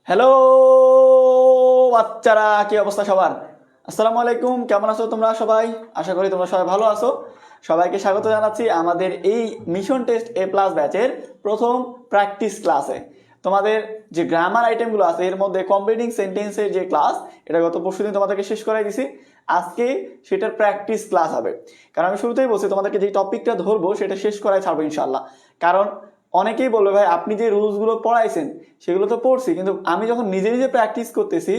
Hello বাচ্চারা, কি অবস্থা সবার? আসসালামু আলাইকুম, কেমন আছো তোমরা সবাই? আশা করি তোমরা সবাই ভালো আছো। সবাইকে স্বাগত জানাচ্ছি আমাদের এই মিশন টেস্ট এ প্লাস ব্যাচের প্রথম প্র্যাকটিস ক্লাসে। তোমাদের যে গ্রামার আইটেমগুলো আছে এর মধ্যে কমপ্লিটিং সেন্টেন্সের যে ক্লাস, এটা গত পরশুদিন তোমাদেরকে শেষ করাই দিছি। আজকে সেটার প্র্যাকটিস ক্লাস হবে। কারণ আমি শুরুতেই বলছি তোমাদেরকে যে টপিকটা ধরবো সেটা শেষ করাই ছাড়বো ইনশাল্লাহ। কারণ অনেকেই বলবে ভাই আপনি যে রুলসগুলো পড়াইছেন সেগুলো তো পড়ছি, কিন্তু আমি যখন নিজে নিজে প্র্যাকটিস করতেছি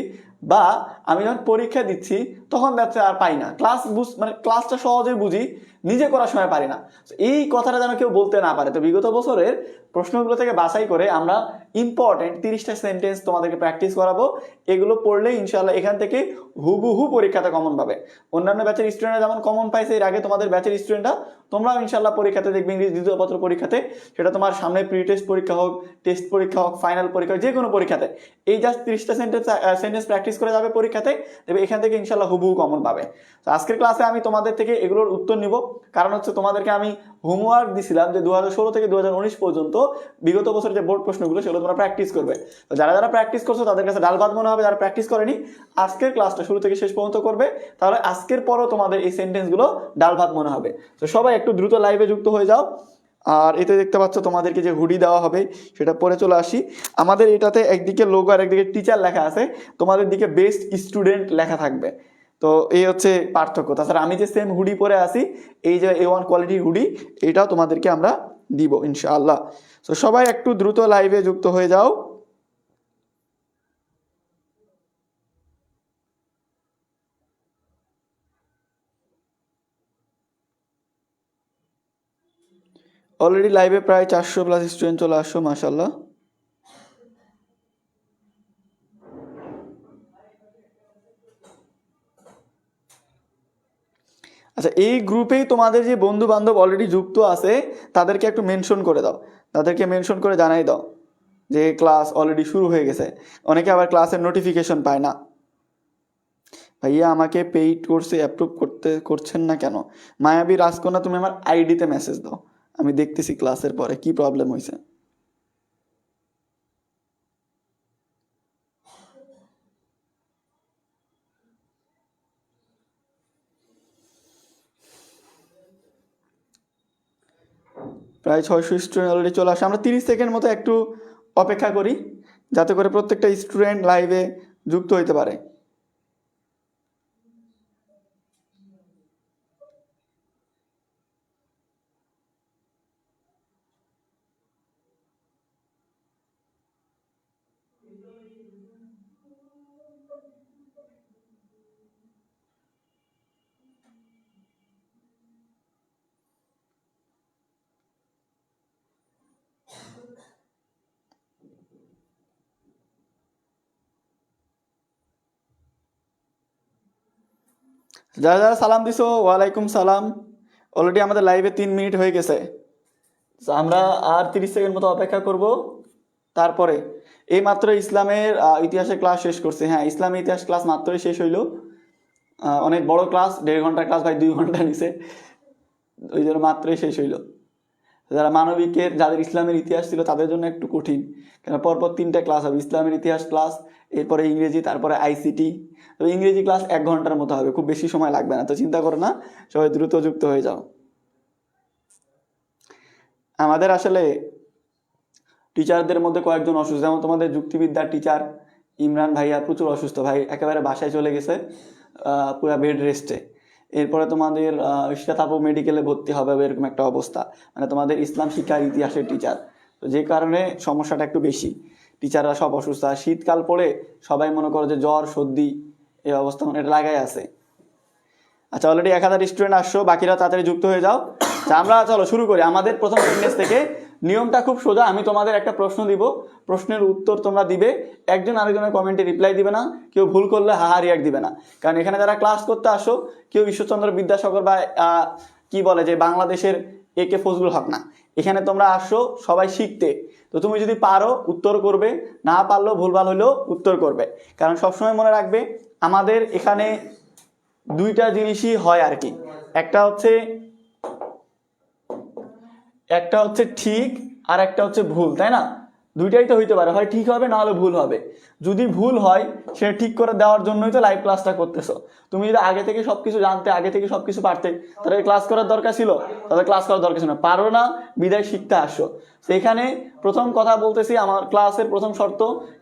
বা আমি যখন পরীক্ষা দিচ্ছি তখন দেখা আর পাই না ক্লাস মানে ক্লাসটা সহজে বুঝি, নিজে করার সময় পারি না। এই কথাটা যেন কেউ বলতে না পারে। তো বিগত বছরের প্রশ্নগুলো থেকে বাছাই করে আমরা ইম্পর্টেন্ট 30টা সেন্টেন্স তোমাদেরকে প্র্যাকটিস করাবো। এগুলো পড়লে ইনশাল্লাহ এখান থেকে হুবহু পরীক্ষাতে কমন পাবে। অন্যান্য ব্যাচের স্টুডেন্টরা যেমন কমন পাইছে এর আগে, তোমাদের ব্যাচের স্টুডেন্টরা তোমরাও ইনশাল্লাহ পরীক্ষাতে দেখবে, ইংরেজি দ্বিতীয় পত্র পরীক্ষাতে, সেটা তোমার সামনে প্রি টেস্ট পরীক্ষা হোক, টেস্ট পরীক্ষা হোক, ফাইনাল পরীক্ষা হোক, যে কোনো পরীক্ষাতে এই জাস্ট 30টা সেন্টেন্স প্র্যাকটিস করে যাবে পরীক্ষাতে, তবে এখান থেকে ইনশাল্লাহ হুবহু কমন পাবে। তো আজকের ক্লাসে আমি তোমাদের থেকে এগুলোর উত্তর নিব। কারণ হচ্ছে তোমাদেরকে আমি হোমওয়ার্ক দিছিলাম যে 2016 থেকে 2019 পর্যন্ত বিগত বছরের যে বোর্ড প্রশ্নগুলো সেগুলো তোমরা প্র্যাকটিস করবে। তো যারা যারা প্র্যাকটিস করছো তাদের কাছে ডাল ভাত মনে হবে, যারা প্র্যাকটিস করেনি আজকের ক্লাসটা শুরু থেকে শেষ পর্যন্ত করবে, তাহলে আজকের পরও তোমাদের এই সেন্টেন্সগুলো ডাল ভাত মনে হবে। তো সবাই একটু দ্রুত লাইভে যুক্ত হয়ে যাও। আর এতে দেখতে পাচ্ছ তোমাদেরকে যে হুডি দেওয়া হবে সেটা পরে চলে আসি। আমাদের এটাতে একদিকে লোগো আর একদিকে টিচার লেখা আছে, তোমাদের দিকে বেস্ট স্টুডেন্ট লেখা থাকবে। তো এই হচ্ছে পার্থক্য। তাছাড়া আমি যে সেম হুডি পরে আসি, এই যে A1 কোয়ালিটির হুডি, এটাও তোমাদেরকে আমরা দিব ইনশাআল্লাহ। তো সবাই একটু দ্রুত লাইভে যুক্ত হয়ে যাও। অলরেডি লাইভে প্রায় 400+ স্টুডেন্ট চলে আসো, মাশাআল্লাহ। আচ্ছা, এই গ্রুপেই তোমাদের যে বন্ধু বান্ধব অলরেডি যুক্ত আছে তাদেরকে একটু মেনশন করে দাও, তাদেরকে মেনশন করে জানাই দাও যে ক্লাস অলরেডি শুরু হয়ে গেছে। অনেকে আবার ক্লাসের নোটিফিকেশন পায় না। ভাইয়া আমাকে পেইড কোর্সে অ্যাপ্রুভ করছেন না কেন? মায়াবী রাজকন্যা, তুমি আমার আইডিতে মেসেজ দাও, আমি দেখতেছি ক্লাসের পরে কি প্রবলেম হয়েছে। প্রায় 600 স্টুডেন্ট অলরেডি চলে আসে। আমরা 30 সেকেন্ড মতো একটু অপেক্ষা করি যাতে করে প্রত্যেকটা স্টুডেন্ট লাইভে যুক্ত হইতে পারে। যারা যারা সালাম দিছো, ওয়ালাইকুম সালাম। অলরেডি আমাদের লাইভে 3 মিনিট হয়ে গেছে। তো আমরা আর 30 সেকেন্ড মতো অপেক্ষা করব। তারপরে এই মাত্র ইসলামের ইতিহাসের ক্লাস শেষ করছি। হ্যাঁ, ইসলামের ইতিহাস ক্লাস মাত্রই শেষ হইলো। অনেক বড় ক্লাস, 1.5 ঘন্টার ক্লাস ভাই 2 ঘন্টা নিছে, ওই জন্য মাত্রই শেষ হইলো। যারা মানবিকের, যাদের ইসলামের ইতিহাস ছিল তাদের জন্য একটু কঠিন, কেন পরপর 3টা ক্লাস হবে, ইসলামের ইতিহাস ক্লাস, এরপরে ইংরেজি, তারপরে আইসিটি। তবে ইংরেজি ক্লাস 1 ঘন্টার মতো হবে, খুব বেশি সময় লাগবে না। তো চিন্তা করো না, সবাই দ্রুত যুক্ত হয়ে যাও। আমাদের আসলে টিচারদের মধ্যে কয়েকজন অসুস্থ, যেমন তোমাদের যুক্তিবিদ্যার টিচার ইমরান ভাইয়া প্রচুর অসুস্থ ভাই, একেবারে বাসায় চলে গেছে, পুরো বেড রেস্টে। এরপরে তোমাদের ইশরাত আপু মেডিকেলে ভর্তি হবে, এরকম একটা অবস্থা। মানে তোমাদের ইসলাম শিক্ষার ইতিহাসের টিচার, তো যে কারণে সমস্যাটা একটু বেশি। টিচাররা সব অসুস্থ, আর শীতকাল পড়ে সবাই মনে করো যে জ্বর সর্দি এই অবস্থা মানে এটা লাগাই আছে। আচ্ছা, অলরেডি 1000 স্টুডেন্ট আসছো, বাকিরা তাড়াতাড়ি যুক্ত হয়ে যাও। আমরা চলো শুরু করি আমাদের প্রথম সেন্টেন্স থেকে। নিয়মটা খুব সোজা, আমি তোমাদের একটা প্রশ্ন দিব, প্রশ্নের উত্তর তোমরা দিবে, একজন আরেকজনের কমেন্টে রিপ্লাই দিবে না, কেউ ভুল করলে হাহা রিয়াক্ট দিবে না। কারণ এখানে যারা ক্লাস করতে আসো কেউ ঈশ্বরচন্দ্র বিদ্যাসাগর বা কি বলে যে বাংলাদেশের AK ফজলুল হক না, এখানে তোমরা আসো সবাই শিখতে। তো তুমি যদি পারো উত্তর করবে, না পারলেও ভুলভাল হলেও উত্তর করবে। কারণ সবসময় মনে রাখবে আমাদের এখানে 2টা জিনিসই হয় আর কি, একটা হচ্ছে ঠিক আর একটা হচ্ছে ভুল, তাই না? দুইটাই তো হইতে পারে, হয় ঠিক হবে না হলে ভুল হবে। যদি ভুল হয় সেটা ঠিক করে দেওয়ার জন্যই তো লাইভ ক্লাসটা করতেছো। তুমি যদি আগে থেকে সবকিছু জানতে, আগে থেকে সবকিছু পারতে, তাহলে ক্লাস করার দরকার ছিল? তাহলে ক্লাস করার দরকার ছিল না। পারো না বিদায় শিখতে আসো। সেইখানে প্রথম কথা বলতেছি, আমার ক্লাসের প্রথম শর্ত,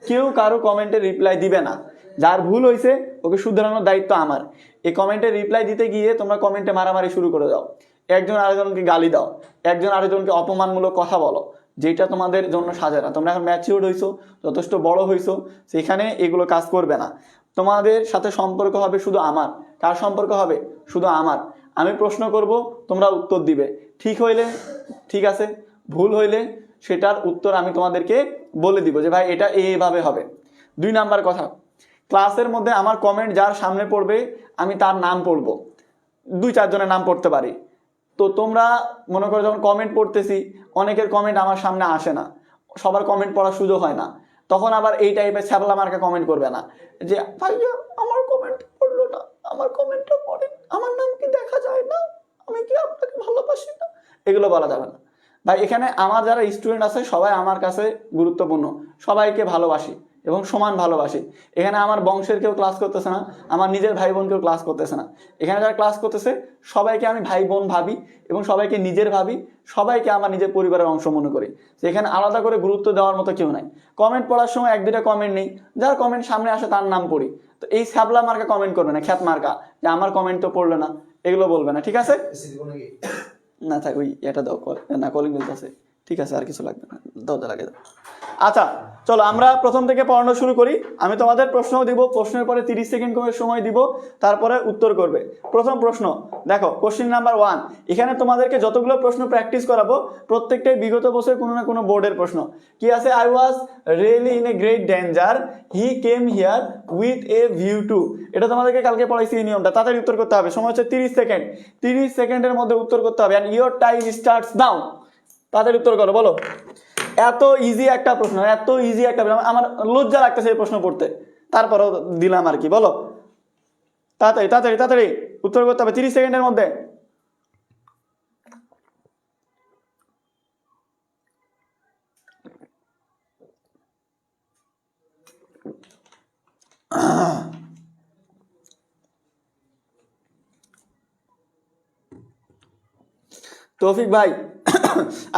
কেউ কারো কমেন্টে রিপ্লাই দিবে না। যার ভুল হয়েছে ওকে শুধরানোর দায়িত্ব আমার। এই কমেন্টে রিপ্লাই দিতে গিয়ে তোমরা কমেন্টে মারামারি শুরু করে দাও, একজন আরেকজনকে গালি দাও, একজন আরেকজনকে অপমানমূলক কথা বলো, যেটা তোমাদের জন্য সাজে না। তোমরা এখন ম্যাচিউরড হইছো, যথেষ্ট বড় হইছো, সেখানে এগুলো কাজ করবে না। তোমাদের সাথে সম্পর্ক হবে শুধু আমার। কার সম্পর্ক হবে? শুধু আমার। আমি প্রশ্ন করব, তোমরা উত্তর দিবে। ঠিক হইলে ঠিক আছে, ভুল হইলে সেটার উত্তর আমি তোমাদেরকে বলে দিব যে ভাই এটা এইভাবে হবে। 2 নাম্বার কথা, ক্লাসের মধ্যে আমার কমেন্ট যার সামনে পড়বে আমি তার নাম পড়বো, 2-4 জনের নাম পড়তে পারি। তো তোমরা মনে করো যখন কমেন্ট পড়তেছি, অনেকের কমেন্ট আমার সামনে আসে না, সবার কমেন্ট পড়ার সুযোগ হয় না, তখন আবার এই টাইপের ছ্যাবলা মার্কা কমেন্ট করবে না যে ভাইয়া আমার কমেন্ট পড়লো না, আমার কমেন্টটা পড়েন, আমার নাম কি দেখা যায় না, আমি কি আপনাকে ভালোবাসি না, এগুলো বলা যাবে না ভাই। এখানে আমার যারা স্টুডেন্ট আছে সবাই আমার কাছে গুরুত্বপূর্ণ, সবাইকে ভালোবাসি এবং সমান ভালোবাসি। এখানে আমার বংশের কেউ ক্লাস করতেছে না, আমার নিজের ভাই বোন কেউ ক্লাস করতেছে না। এখানে যারা ক্লাস করতেছে সবাইকে আমি ভাই বোন ভাবি এবং সবাইকে নিজের ভাবি, সবাইকে আমার নিজের পরিবারের অংশ মনে করি। এখানে আলাদা করে গুরুত্ব দেওয়ার মতো কেউ নাই। কমেন্ট পড়ার সময় 1-2টা কমেন্ট নেই, যার কমেন্ট সামনে আসে তার নাম পড়ি। তো এই ছ্যাবলা মার্কা কমেন্ট করবে না, খ্যাত মার্কা যে আমার কমেন্ট তো পড়লো না, এগুলো বলবে না, ঠিক আছে? না থাক, ওই এটা দাও, না কলিং বেল আছে, ঠিক আছে, আর কিছু লাগবে না, দরজা লাগে দাও। আচ্ছা চলো আমরা প্রথম থেকে পড়ানো শুরু করি। আমি তোমাদের প্রশ্ন দিব, প্রশ্নের পরে 30 সেকেন্ড করে সময় দিব, তারপরে উত্তর করবে। প্রথম প্রশ্ন দেখো, কোশ্চেন নাম্বার 1। এখানে তোমাদেরকে যতগুলো প্রশ্ন প্র্যাকটিস করাবো প্রত্যেকটাই বিগত বছর কোনো না কোনো বোর্ডের প্রশ্ন। কি আছে? I was really in a great danger, he came here with a view to. এটা তোমাদেরকে কালকে পড়াইছি এই নিয়মটা। তাড়াতাড়ি উত্তর করতে হবে, সময় হচ্ছে 30 সেকেন্ড। 30 সেকেন্ডের মধ্যে উত্তর করতে হবে, and your time starts now. তাড়াতাড়ি উত্তর করো, বলো। এত ইজি একটা প্রশ্ন, এত ইজি একটা প্রশ্ন, আমার লজ্জা লাগতেছে এই প্রশ্ন পড়তে, তারপরেও দিলাম আর কি। বলো তাড়াতাড়ি তাড়াতাড়ি তাড়াতাড়ি উত্তর করতে হবে 30 সেকেন্ডের মধ্যে। তৌফিক ভাই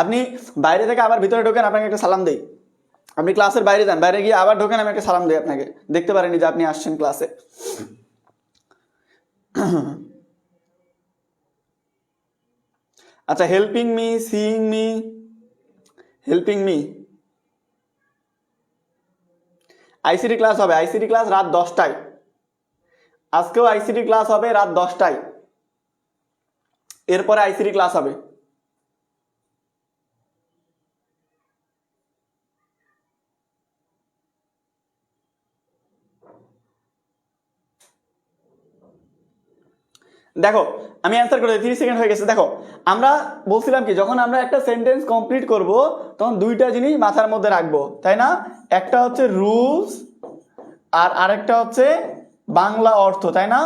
আপনি বাইরে থেকে আবার ভিতরে ঢোকেন, আপনাকে একটা সালাম দেই। আপনি ক্লাসের বাইরে যান, বাইরে গিয়ে আবার ঢোকেন, আমি একটা সালাম দিই আপনাকে, দেখতে পারেনি যে আপনি আসছেন ক্লাসে। আচ্ছা, helping me, seeing me, helping me. ICT class হবে, আইসিটি ক্লাস রাত 10টায়। আজকেও আইসিটি ক্লাস হবে রাত 10টায়, এরপরে আইসিটি ক্লাস হবে। দেখো আমি অ্যান্সার করে 30 সেকেন্ড হয়ে গেছে। দেখো আমরা বলছিলাম কি, যখন আমরা একটা সেন্টেন্স কমপ্লিট করব তখন 2টা জিনিস মাথার মধ্যে রাখবো, তাই না? একটা হচ্ছে রুলস আর আরেকটা হচ্ছে বাংলা অর্থ, তাই না?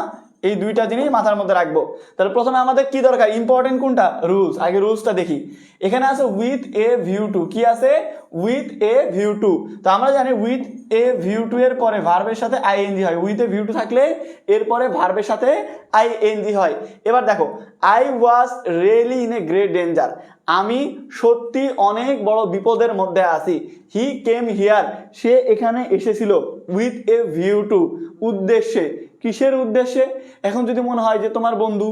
এই 2টা জিনিস মাথার মধ্যে রাখবো। তাহলে প্রথমে আমাদের কি দরকার, ইম্পর্টেন্ট কোনটা? রুলস। আগে রুলসটা দেখি। এখানে আছে উইথ এ ভিউ টু। কি আছে? With a view to. তো আমরা জানি উইথ এ ভিউ টু এর পরে ভার্বের সাথে আইএনজি হয়। উইথ এ ভিউ টু থাকলে এরপরে ভার্বের সাথে আইএনজি হয়। এবার দেখো, I was really in a great danger, আমি সত্যি অনেক বড় বিপদের মধ্যে আছি। হি কেম হিয়ার, সে এখানে এসেছিল। উইথ এ ভিউ টু, উদ্দেশ্যে। কিসের উদ্দেশ্যে? এখন যদি মনে হয় যে তোমার বন্ধু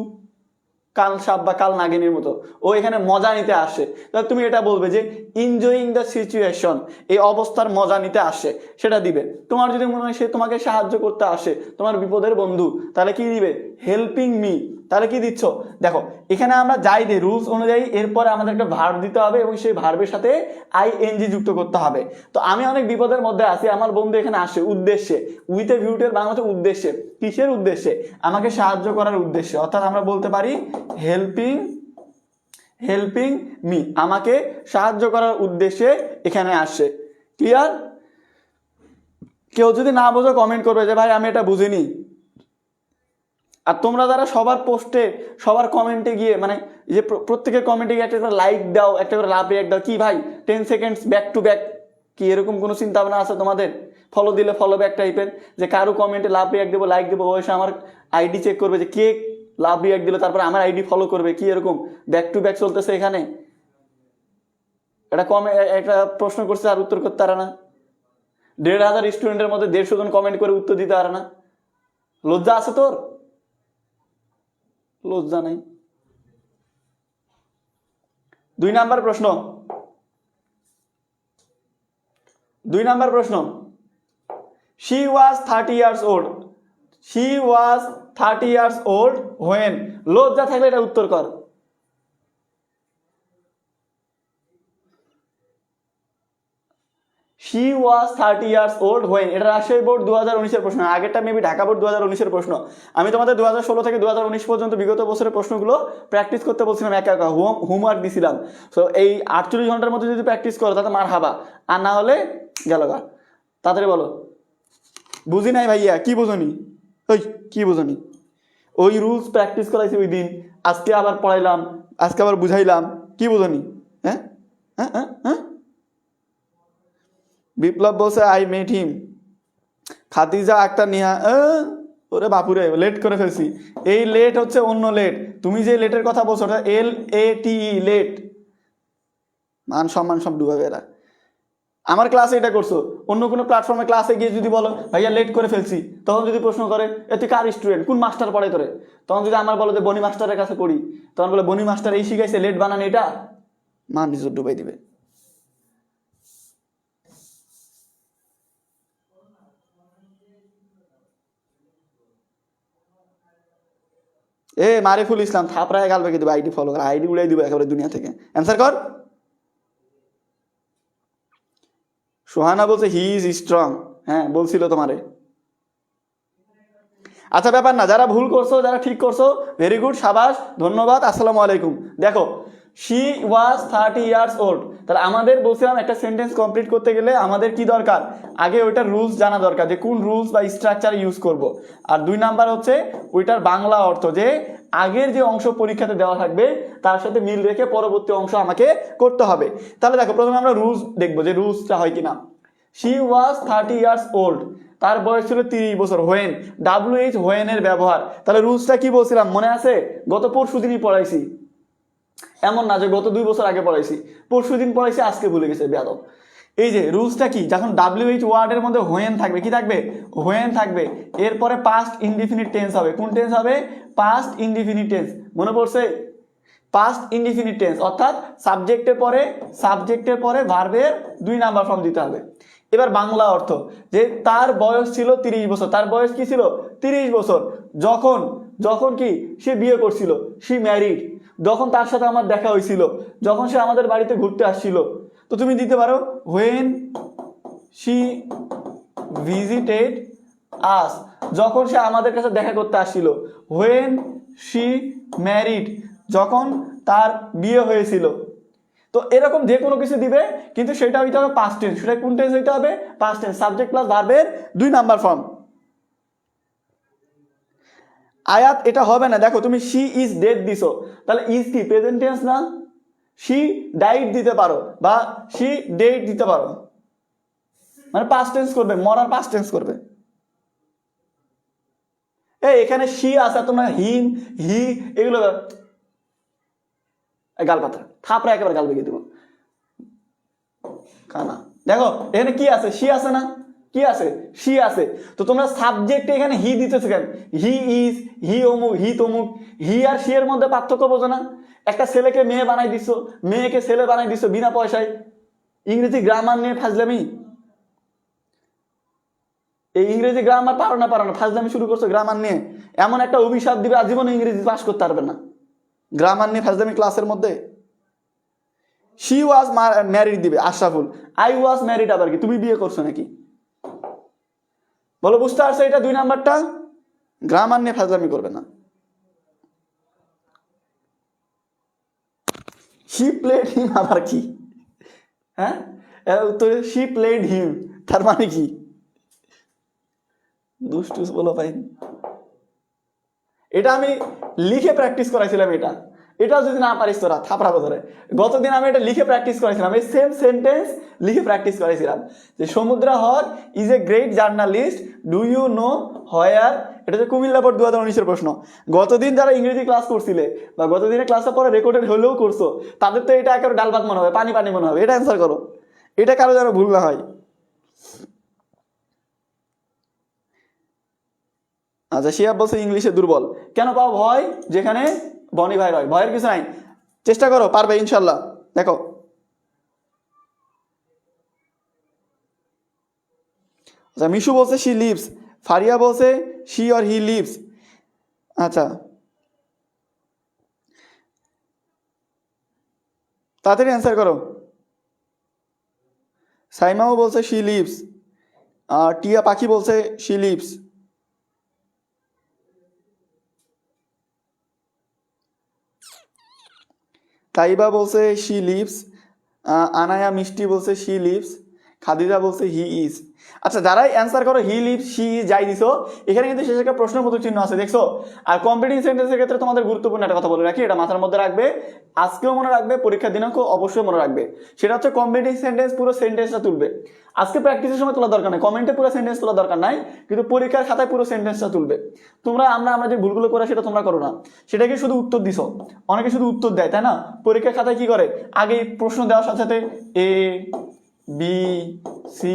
কাল সাপ বা কাল নাগিনীর মতো, ও এখানে মজা নিতে আসে, তাহলে তুমি এটা বলবে যে এনজয়িং দ্য সিচুয়েশন, এই অবস্থার মজা নিতে আসে, সেটা দিবে। তোমার যদি মনে হয় সে তোমাকে সাহায্য করতে আসে, তোমার বিপদের বন্ধু, তাহলে কি দিবে? Helping me. তাহলে কি দিচ্ছ? দেখো এখানে আমরা যাই দিই রুলস অনুযায়ী, এরপরে আমাদের একটা ভার্ব দিতে হবে এবং সেই ভার্বের সাথে আইএনজি যুক্ত করতে হবে। তো আমি অনেক বিপদের মধ্যে আছি, আমার বন্ধু এখানে আসে উদ্দেশ্যে। উইথ এ ভিউ টু এর বাংলা হচ্ছে উদ্দেশ্যে। কিসের উদ্দেশ্যে? আমাকে সাহায্য করার উদ্দেশ্যে। অর্থাৎ আমরা বলতে পারি হেল্পিং হেল্পিং মি, আমাকে সাহায্য করার উদ্দেশ্যে এখানে আসে। ক্লিয়ার? কেউ যদি না বোঝো কমেন্ট করবে যে ভাই আমি এটা বুঝিনি। আর তোমরা যারা সবার পোস্টে সবার কমেন্টে গিয়ে মানে যে প্রত্যেকের কমেন্টে গিয়ে একটা করে লাইক দাও, একটা করে লাভ রিয়াক্ট দাও, কি ভাই 10 সেকেন্ডস ব্যাক টু ব্যাক কি এরকম কোনো চিন্তা ভাবনা আছে তোমাদের? ফলো দিলে ফলো ব্যাক টাইপের, যে কারো কমেন্টে লাভ রিয়াক্ট দেবো, লাইক দেবো, ও এসে আমার আইডি চেক করবে যে কে লাভ রিয়াক্ট দিল, তারপরে আমার আইডি ফলো করবে, কি এরকম ব্যাক টু ব্যাক চলতেছে এখানে? একটা প্রশ্ন করছে আর উত্তর করতে পারে না। 1,500 স্টুডেন্টের মধ্যে 150 জন কমেন্ট করে উত্তর দিতে পারে না। লজ্জা আছে তোর? লজ্জা নাই। 2 নাম্বার প্রশ্ন, 2 নাম্বার প্রশ্ন, she was 30 years old, she was 30 years old when, লজ্জা থাকলে এটা উত্তর কর। she was 30 years old when, এটা রাজশাহী বোর্ড 2019 প্রশ্ন, আগেরটা মেবি ঢাকা বোর্ড 2019 প্রশ্ন। আমি তোমাদের 2016 থেকে 2019 পর্যন্ত বিগত বছরের প্রশ্নগুলো প্র্যাকটিস করতে বলছিলাম, একা একা হোমওয়ার্ক দিছিলাম। সো এই 48 ঘন্টার মধ্যে যদি প্র্যাকটিস করো তাতে মার হাবা, আর না হলে গেল গা। তাড়াতাড়ি বলো। বুঝি নাই ভাইয়া, কি বুঝনি? ওই কি বুঝনি? ওই রুলস প্র্যাকটিস করাইছি ওই দিন, আজকে আবার পড়াইলাম, আজকে আবার বুঝাইলাম, কি বুঝনি? হ্যাঁ হ্যাঁ হ্যাঁ হ্যাঁ। বিপ্লব বলছে আই মেট হিম। খাদিজা আক্তার নিহা, ওরে বাপুরে লেট করে ফেলছি। এই লেট হচ্ছে অন্য লেট, তুমি যে লেটের কথা বলছো ওটা LATE লেট। মান সম্মান সব ডুবাবে এরা। আমার ক্লাসে এটা করছো, অন্য কোনো প্ল্যাটফর্মে ক্লাসে গিয়ে যদি বলো ভাইয়া লেট করে ফেলছি, তখন যদি প্রশ্ন করে এ তুই কার স্টুডেন্ট, কোন মাস্টার পড়াই তোরে, তখন যদি আমার বলো যে বনি মাস্টারের কাছে পড়ি, তখন বলে বনি মাস্টার এই শিখাইছে লেট বানান, এটা মান নিজের ডুবাই দিবে। মারিফুল ইসলাম থাপড়ায় গাল বেঁকে দেবে, আইডি ফলো কর, আইডি উড়াই দিবে একেবারে দুনিয়া থেকে। অ্যান্সার কর। সোহানা বলছে হি ইজ স্ট্রং, হ্যাঁ বলছিল তোমারে। আচ্ছা ব্যাপার না, যারা ভুল করছো যারা ঠিক করছো ভেরি গুড, সাবাস, ধন্যবাদ, আসসালামু আলাইকুম। দেখো শি ওয়াজ 30 ইয়ার্স ওল্ড, তাহলে আমাদের বলছিলাম একটা সেন্টেন্স কমপ্লিট করতে গেলে আমাদের কি দরকার, আগে ওইটার রুলস জানা দরকার, যে কোন রুলস বা স্ট্রাকচার ইউজ করব। আর 2 নাম্বার হচ্ছে ওইটার বাংলা অর্থ, যে আগের যে অংশ পরীক্ষাতে দেওয়া থাকবে তার সাথে মিল রেখে পরবর্তী অংশ আমাকে করতে হবে। তাহলে দেখো প্রথমে আমরা রুলস দেখবো যে রুলসটা হয় কিনা। শি ওয়াজ 30 ইয়ার্স ওল্ড, তার বয়স ছিল 30 বছর। হোয়েন, WH হোয়েন এর ব্যবহার, তাহলে রুলসটা কি বলছিলাম মনে আছে? গত পরশু দিনই পড়াইছি, এমন না যে গত 2 বছর আগে পড়াইছি, পরশু দিন পড়াইছি, আজকে ভুলে গেছে বেয়াদব। এই যে রুলসটা কি, যখন WH ওয়ার্ডের মধ্যে হোয়েন থাকবে, কি থাকবে? হোয়েন থাকবে, এরপরে পাস্ট ইনডিফিনিট টেন্স হবে। কোন টেন্স হবে? Past indefinite tense. মনে পড়ছে? পাস্ট ইনডিফিনিট টেন্স, অর্থাৎ সাবজেক্টের পরে ভার্বের 2 নাম্বার ফর্ম দিতে হবে। এবার বাংলা অর্থ, যে তার বয়স ছিল 30 বছর, তার বয়স কি ছিল? 30 বছর। যখন কি সে বিয়ে করছিল, সি ম্যারিড, যখন তার সাথে আমার দেখা হয়েছিল, যখন সে আমাদের বাড়িতে ঘুরতে আসছিল। তো তুমি দিতে পারো হোয়েন শি ভিজিটেড আস, যখন সে আমাদের কাছে দেখা করতে আসছিল। হোয়েন শি ম্যারিড, যখন তার বিয়ে হয়েছিল। তো এরকম যে কোনো কিছু দিবে, কিন্তু সেটা হইতে হবে পাস্ট টেন্স। সেটা কোন টেন্স হইতে হবে? পাস্ট টেন্স, সাবজেক্ট প্লাস ভার্বের 2 নাম্বার ফর্ম। আয়াত এটা হবে না, দেখো তুমি শি ইজ ডেড দিছো, তাহলে ইজ কি প্রেজেন্ট টেন্স না? শি ডাইড দিতে পারো বা শি ডেড দিতে পারো, মানে পাস্ট টেন্স করবে, মরার পাস্ট টেন্স করবে। এখানে শি আছে, তোমরা হিম হি এগুলো গাল পাতা থাপড়া একেবারে গাল বেগে দিব কানা। দেখো এখানে কি আছে? শি আছে না? কি আছে? শি আছে। তো তোমরা সাবজেক্টে এখানে হি দিতেছো কেন? হি ইজ, হি অমুক, হি তমুক। হি আর শি এর মধ্যে পার্থক্য বোঝো না? একটা ছেলেকে মেয়ে বানাই দিছো, মেয়েকে ছেলে বানাই দিছো বিনা পয়সায়। ইংরেজি গ্রামার নিয়ে ফাজলামি, এই ইংরেজি গ্রামার পারো না ফাজলামি শুরু করছো গ্রামার নিয়ে, এমন একটা অভিশাপ দিবে আজীবন ইংরেজি পাস করতে পারবে না গ্রামার নিয়ে ফাজলামি ক্লাসের মধ্যে। শি ওয়াজ ম্যারিড দিবে আশরাফুল, আই ওয়াজ ম্যারিড আবার কি? তুমি বিয়ে করছো নাকি? বলো বুঝতে পারছো? এটা 2 নাম্বারটা, গ্রামার নিয়ে ফাজলামি করবে না। শি প্লেড হিম আবার কি? হ্যাঁ তো শি প্লেড হিম তার মানে কি? দুষ্টুস বলো পাই, এটা আমি লিখে প্র্যাকটিস করাইছিলাম। এটা এটা যদি না পারিস তোরা থাপড়াবো ধরে। গতদিন আমি এটা লিখে প্র্যাকটিস করেছিলাম, এই সেম সেন্টেন্স লিখে প্র্যাকটিস করেছিলাম যে Samudra Haque is a great journalist, do you know where. এটা হচ্ছে কুমিল্লা বোর্ড 2019-এর প্রশ্ন। গতদিন যারা ইংরেজি ক্লাস করছিলে বা গতদিনের ক্লাসটা পরে রেকর্ডেড হলেও করছো, তাদের তো এটা একেবারে ডাল ভাত মনে হবে, পানি পানি মনে হবে। এটা অ্যান্সার করো, এটা কারো যেন ভুল না হয়। আচ্ছা, শিয়া বলছে ইংলিশে দুর্বল। কেন পাও ভয় যেখানে বনি ভাই রয়? ভয়ের কিছু নাই, চেষ্টা করো, পারবে ইনশাল্লাহ। দেখো, আচ্ছা মিশু বলছে শি লিভস, ফারিয়া বলছে শি অর হি লিভস। আচ্ছা তাড়াতাড়ি অ্যান্সার করো। সাইমাও বলছে শি লিভস, আর টিয়া পাখি বলছে শি লিভস। তাইবা বলছে শি লিভস, আনায়া মিষ্টি বলছে শি লিভস, খাদিজা বলছে হি ইজ। আচ্ছা, যারাই অ্যান্সার করো হি লিভস শি ইজ যাই দিছো, এখানে কিন্তু শেষে একটা প্রশ্নবোধক চিহ্ন আছে, দেখছো? আর কম্পিটিং সেন্টেন্সের ক্ষেত্রে তোমাদের গুরুত্বপূর্ণ একটা কথা বলে রাখি, এটা মাথার মধ্যে রাখবে, আজকেও মনে রাখবে, পরীক্ষার দিনেও অবশ্যই মনে রাখবে। সেটা হচ্ছে কম্পিটিং সেন্টেন্স পুরো সেন্টেন্সটা তুলবে। আজকে প্র্যাকটিসের সময় তোলা দরকার নাই, কমেন্টে পুরো সেন্টেন্স তোলা দরকার নাই, কিন্তু পরীক্ষার খাতায় পুরো সেন্টেন্সটা তুলবে। আমরা যে ভুলগুলো করে সেটা তোমরা করো না, সেটাকে শুধু উত্তর দিছো। অনেকে শুধু উত্তর দেয়, তাই না? পরীক্ষার খাতায় কি করে, আগে প্রশ্ন দেওয়ার সাথে সাথে এ বি সি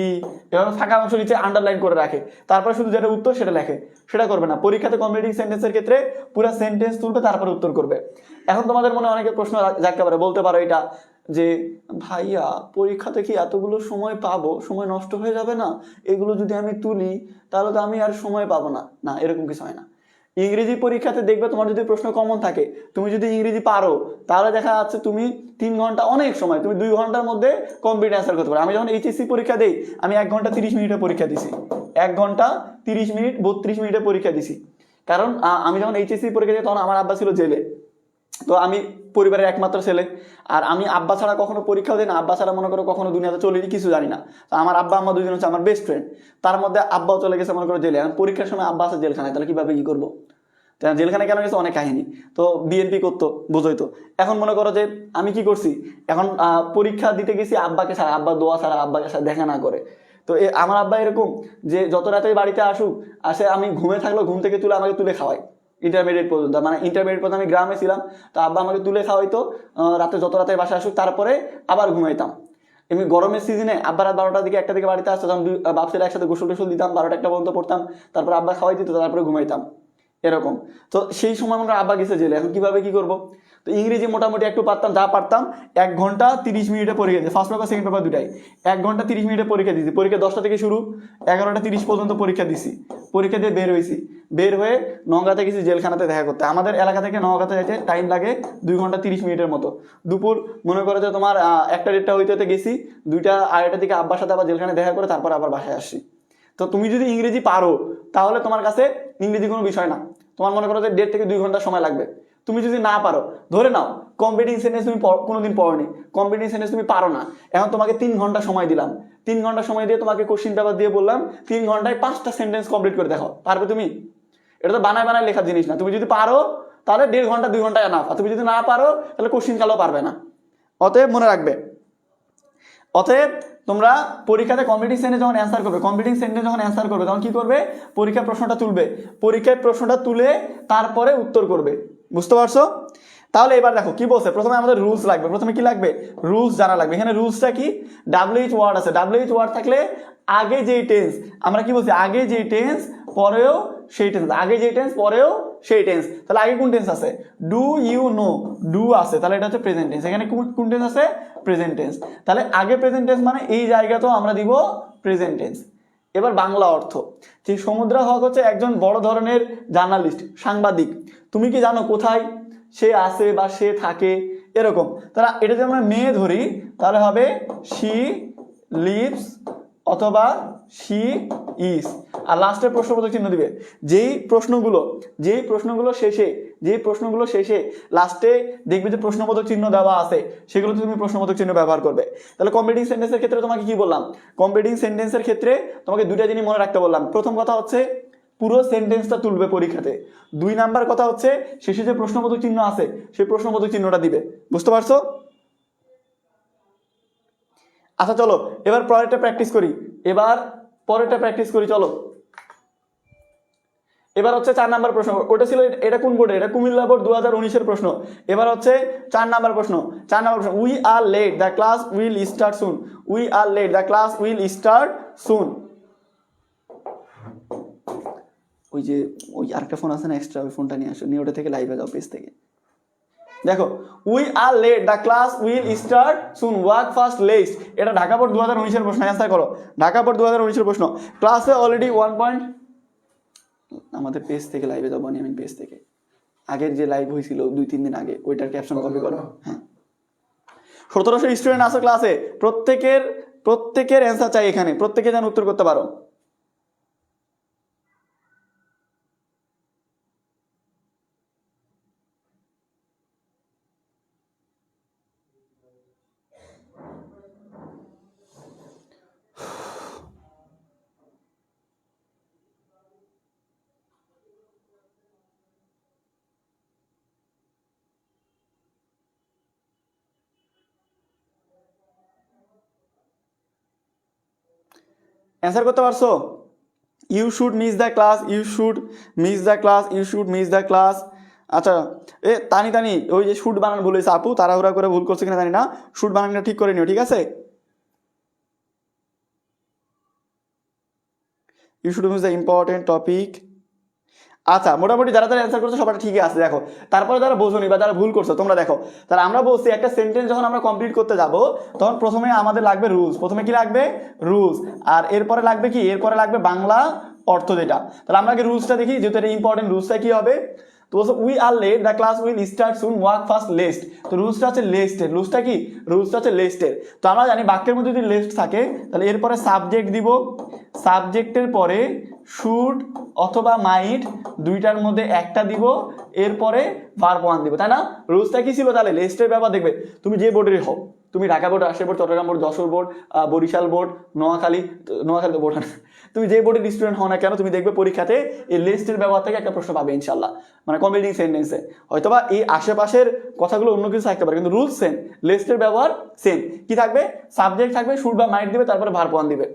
এভাবে ফাঁকা অংশ নিচে আন্ডারলাইন করে রাখে, তারপরে শুধু যেটা উত্তর সেটা লেখে। সেটা করবে না। পরীক্ষাতে কমপ্লিটিং সেন্টেন্সের ক্ষেত্রে পুরো সেন্টেন্স তুলবে, তারপরে উত্তর করবে। এখন তোমাদের মনে অনেকের প্রশ্ন জাগতে পারে, বলতে পারো এটা যে ভাইয়া পরীক্ষাতে কি এতগুলো সময় পাবো, সময় নষ্ট হয়ে যাবে না? এগুলো যদি আমি তুলি তাহলে তো আমি আর সময় পাবো না। না, এরকম কিছু হয় না। ইংরেজি পরীক্ষাতে দেখবে তোমার যদি প্রশ্ন কমন থাকে, তুমি যদি ইংরেজি পারো, তাহলে দেখা যাচ্ছে তুমি 3 ঘন্টা অনেক সময়, তুমি 2 ঘন্টার মধ্যে কমপ্লিট অ্যান্সার করতে পারো। আমি যখন এইচএসসি পরীক্ষা দিই, আমি 1 ঘন্টা 30 মিনিটে পরীক্ষা দিছি, 1 ঘন্টা 30 মিনিট 32 মিনিটে পরীক্ষা দিছি। কারণ আমি যখন এইচএসসি পরীক্ষা দিই তখন আমার আব্বা ছিল জেলে, তো আমি পরিবারের একমাত্র ছেলে, আর আমি আব্বা ছাড়া কখনো পরীক্ষাও দিই না, আব্বা ছাড়া মনে করো কখনো দুনিয়াতে চলিনি, কিছু জানি না। তো আমার আব্বা আম্মা দুজন হচ্ছে আমার বেস্ট ফ্রেন্ড, তার মধ্যে আব্বাও চলে গেছে মনে করো জেলে। এখন পরীক্ষার সময় আব্বা আছে জেলখানায়, তাহলে কিভাবে কি করবো? জেলখানে কেন গেছে অনেক কাহিনী, তো বিএনপি করতো, বোঝোই তো। এখন মনে করো যে আমি কি করছি, এখন পরীক্ষা দিতে গেছি আব্বাকে ছাড়া, আব্বা দোয়া ছাড়া, আব্বাকে ছাড়া দেখা না করে। তো আমার আব্বা এরকম যে যত রাতে বাড়িতে আসে আমি ঘুমে থাকলেও ঘুম থেকে তুলে আমাকে তুলে খাওয়াই ইন্টারমিডিয়েট পর্যন্ত। মানে ইন্টারমিডিয়েট পর্যন্ত আমি গ্রামে ছিলাম, তো আব্বা আমাকে তুলে খাওয়াইতো রাতে, যত রাতে বাসায় আসুক, তারপরে আবার ঘুমাইতাম। এমনি গরমের সিজনে আব্বা রাত 12টার দিকে 1টা দিকে বাড়িতে আসতো, তখন বাপসের একসাথে গোসল টোসল দিতাম, 12টা-1টা পর্যন্ত পড়তাম, তারপর আব্বা খাওয়াই দিত, তারপরে ঘুমাইতাম, এরকম। তো সেই সময় আমরা আব্বা গেছে জেলে, এখন কিভাবে কি করব? তো ইংরেজি মোটামুটি একটু পারতাম, যা পারতাম 1 ঘন্টা 30 মিনিটে পরীক্ষা দিই, ফার্স্ট পেপার সেকেন্ড পেপার দুটাই 1 ঘন্টা 30 মিনিটে পরীক্ষা দিয়েছি। পরীক্ষা 10টা থেকে শুরু, 11টা 30 পর্যন্ত পরীক্ষা দিছি। পরীক্ষা দিয়ে বের হয়েছি, বের হয়ে নওগাঁতে গেছি জেলখানাতে দেখা করতে। আমাদের এলাকা থেকে নওগাঁতে যেতে টাইম লাগে 2 ঘন্টা 30 মিনিটের মতো। দুপুর মনে করে যে তোমার 1টা-1:30 হইতে গেছি, 2টা-2:30 দিকে আব্বার সাথে আবার জেলখানায় দেখা করে তারপর আবার বাসায় আসছি। তো তুমি যদি ইংরেজি পারো তাহলে তোমার কাছে ইংরেজি কোনো বিষয় না, তোমার মনে করো যে 1.5 থেকে 2 ঘন্টা সময় লাগবে। তুমি যদি না পারো, ধরে নাও কম্পিটিং সেন্টেন্স তুমি কোনোদিন পড়োনি, কম্পিটিং সেন্টেন্স তুমি পারো না, এখন তোমাকে 3 ঘন্টা সময় দিলাম, 3 ঘন্টা সময় দিয়ে তোমাকে কোশ্চিন পেপার দিয়ে বললাম 3 ঘন্টায় 5টা সেন্টেন্স কমপ্লিট করে দেখাও, পারবে তুমি? এটা তো বানায় বানায় লেখার জিনিস না। তুমি যদি পারো তাহলে 1.5 ঘন্টা 2 ঘন্টা এনাফ, আর তুমি যদি না পারো তাহলে কোশ্চিন কালও পারবে না। অতএব মনে রাখবে, অতএব তোমরা পরীক্ষাতে কম্পিটিং সেন্টেন্স যখন অ্যান্সার করবে, কম্পিটিং সেন্টেন্স যখন অ্যান্সার করবে তখন কি করবে? পরীক্ষার প্রশ্নটা তুলবে, পরীক্ষায় প্রশ্নটা তুলে তারপরে উত্তর করবে। বুঝতে পারছো? তাহলে এবার দেখো কি বলছে, প্রথমে আমাদের রুলস লাগবে। প্রথমে কি লাগবে? রুলস জানা লাগবে। এখানে রুলসটা কি? WH ওয়ার্ড আছে, WH ওয়ার্ড থাকলে আগে যেই টেন্স, আমরা কি বলছি, আগে যেই টেন্স পরেও সেই টেন্স, আগে যেই টেন্স পরেও সেই টেন্স। তাহলে আগে কোন টেন্স আছে? ডু ইউ নো, ডু আছে, তাহলে এটা হচ্ছে প্রেজেন্ট টেন্স। এখানে কোন টেন্স আছে? Present tense. তাহলে আগে প্রেজেন্ট টেন্স মানে এই জায়গাতেও আমরা দিব প্রেজেন্ট টেন্স। এবার বাংলা অর্থ, যে সমুদ্রা হক হচ্ছে একজন বড় ধরনের জার্নালিস্ট, সাংবাদিক। তুমি কি জানো কোথায় সে আছে বা সে থাকে? এরকম। তাহলে এটা যদি আমরা মেয়ে ধরি তাহলে হবে শি লিভস অথবা শি ইজ, আর লাস্টের প্রশ্নবোধক চিহ্ন দিবে। যেই প্রশ্নগুলো শেষে লাস্টে দেখবে যে প্রশ্নবোধক চিহ্ন দেওয়া আছে, সেগুলোতে তুমি প্রশ্নবোধক চিহ্ন ব্যবহার করবে। তাহলে কম্পিটিং সেন্টেন্সের ক্ষেত্রে তোমাকে কি বললাম? কম্পিটিং সেন্টেন্সের ক্ষেত্রে তোমাকে 2টা জিনিস মনে রাখতে বললাম। প্রথম কথা হচ্ছে পুরো সেন্টেন্সটা তুলবে পরীক্ষাতে। 2 নাম্বার কথা হচ্ছে শেষে যে প্রশ্নবোধক চিহ্ন আছে সেই প্রশ্নবোধক চিহ্নটা দিবে। বুঝতে পারছো? আচ্ছা চলো এবার পরেরটা প্র্যাকটিস করি। চলো এবার হচ্ছে 4 নাম্বার প্রশ্ন। ওটা ছিল, এটা কোন বোর্ডে? এটা কুমিল্লা বোর্ড 2019-এর প্রশ্ন। এবার হচ্ছে 4 নাম্বার প্রশ্ন। We are late, the class will start soon. We are late, the class will start soon. ওই আরেকটা ফোন আছে না এক্সট্রা, ওই ফোনটা নিয়ে আসো, নিয়ে ওটা থেকে লাইভে যাও পেজ থেকে। দেখো, we are late, the class will start soon, work first late. এটা ঢাকা বোর্ড 2019-এর প্রশ্ন। অ্যান্সার করো। ঢাকা বোর্ড 2019-এর প্রশ্ন। ক্লাসে অলরেডি 1 পয়েন্ট, আমাদের পেজ থেকে লাইভে যাবো আমি পেজ থেকে। আগের যে লাইভ হয়েছিল 2-3 দিন আগে, ওইটার ক্যাপশন কপি করো। হ্যাঁ, 1700 স্টুডেন্ট আছে ক্লাসে। প্রত্যেকের অ্যান্সার চাই এখানে, প্রত্যেকে যেন উত্তর করতে পারো। অ্যান্সার করতে পারছো? You should miss the class, you should miss the class, you should miss the class. আচ্ছা, তানি ওই যে শুড বানান ভুল হয়েছে আপু, তাড়াহুড়া করে ভুল করছে কিনা জানি না। শুড বানানটা ঠিক করে নিও, ঠিক আছে? You should miss the important topic. আচ্ছা, মোটামুটি যারা অ্যান্সার করছো সবাই ঠিকই আছে। দেখো, তারপরে যারা বোঝোনি বা যারা ভুল করছো তোমরা দেখো, তাহলে আমরা বলছি একটা সেন্টেন্স যখন আমরা কমপ্লিট করতে যাব তখন প্রথমে আমাদের লাগবে রুলস। প্রথমে কি লাগবে? রুলস। আর এরপরে লাগবে কি? এরপরে লাগবে বাংলা অর্থ যেটা। তাহলে আমরা আগে রুলসটা দেখি, যেহেতু এটা ইম্পর্টেন্ট। রুলসটা কি হবে? তো বলছো we are late, the class will start soon, work first lest. তো রুলসটা হচ্ছে লেস্টের। রুলসটা কি? রুলসটা হচ্ছে লেস্টের। তো আমরা জানি বাক্যের মধ্যে যদি লেস্ট থাকে তাহলে এরপরে সাবজেক্ট দিব, সাবজেক্টের পরে শুড অথবা মাইট, দুইটার মধ্যে একটা দিব, এরপরে ভার্ব ওয়ান দিব, তাই না? রুলসটা কি ছিল? তাহলে লেস্টের ব্যাপার দেখবে তুমি যে বোর্ডেরই হও, তুমি Dhaka board, Rajshahi board, Chittagong board, Jessore board, Barisal board, Noakhali তো বোর্ড, তুমি যে বোর্ডের স্টুডেন্ট হও না কেন, তুমি দেখবে পরীক্ষাতে এই লিস্টের ব্যবহার থেকে একটা প্রশ্ন পাবে ইনশাল্লাহ, মানে কমপ্লিটিং সেন্টেন্সে। হয়তোবা এই আশেপাশের কথাগুলো অন্য কিছু থাকতে পারে, কিন্তু রুলস সেম, লিস্টের ব্যবহার সেম। কি থাকবে? সাবজেক্ট থাকবে, শুড বা মাইট দিবে, তারপরে ভার্ব ওয়ান দিবে।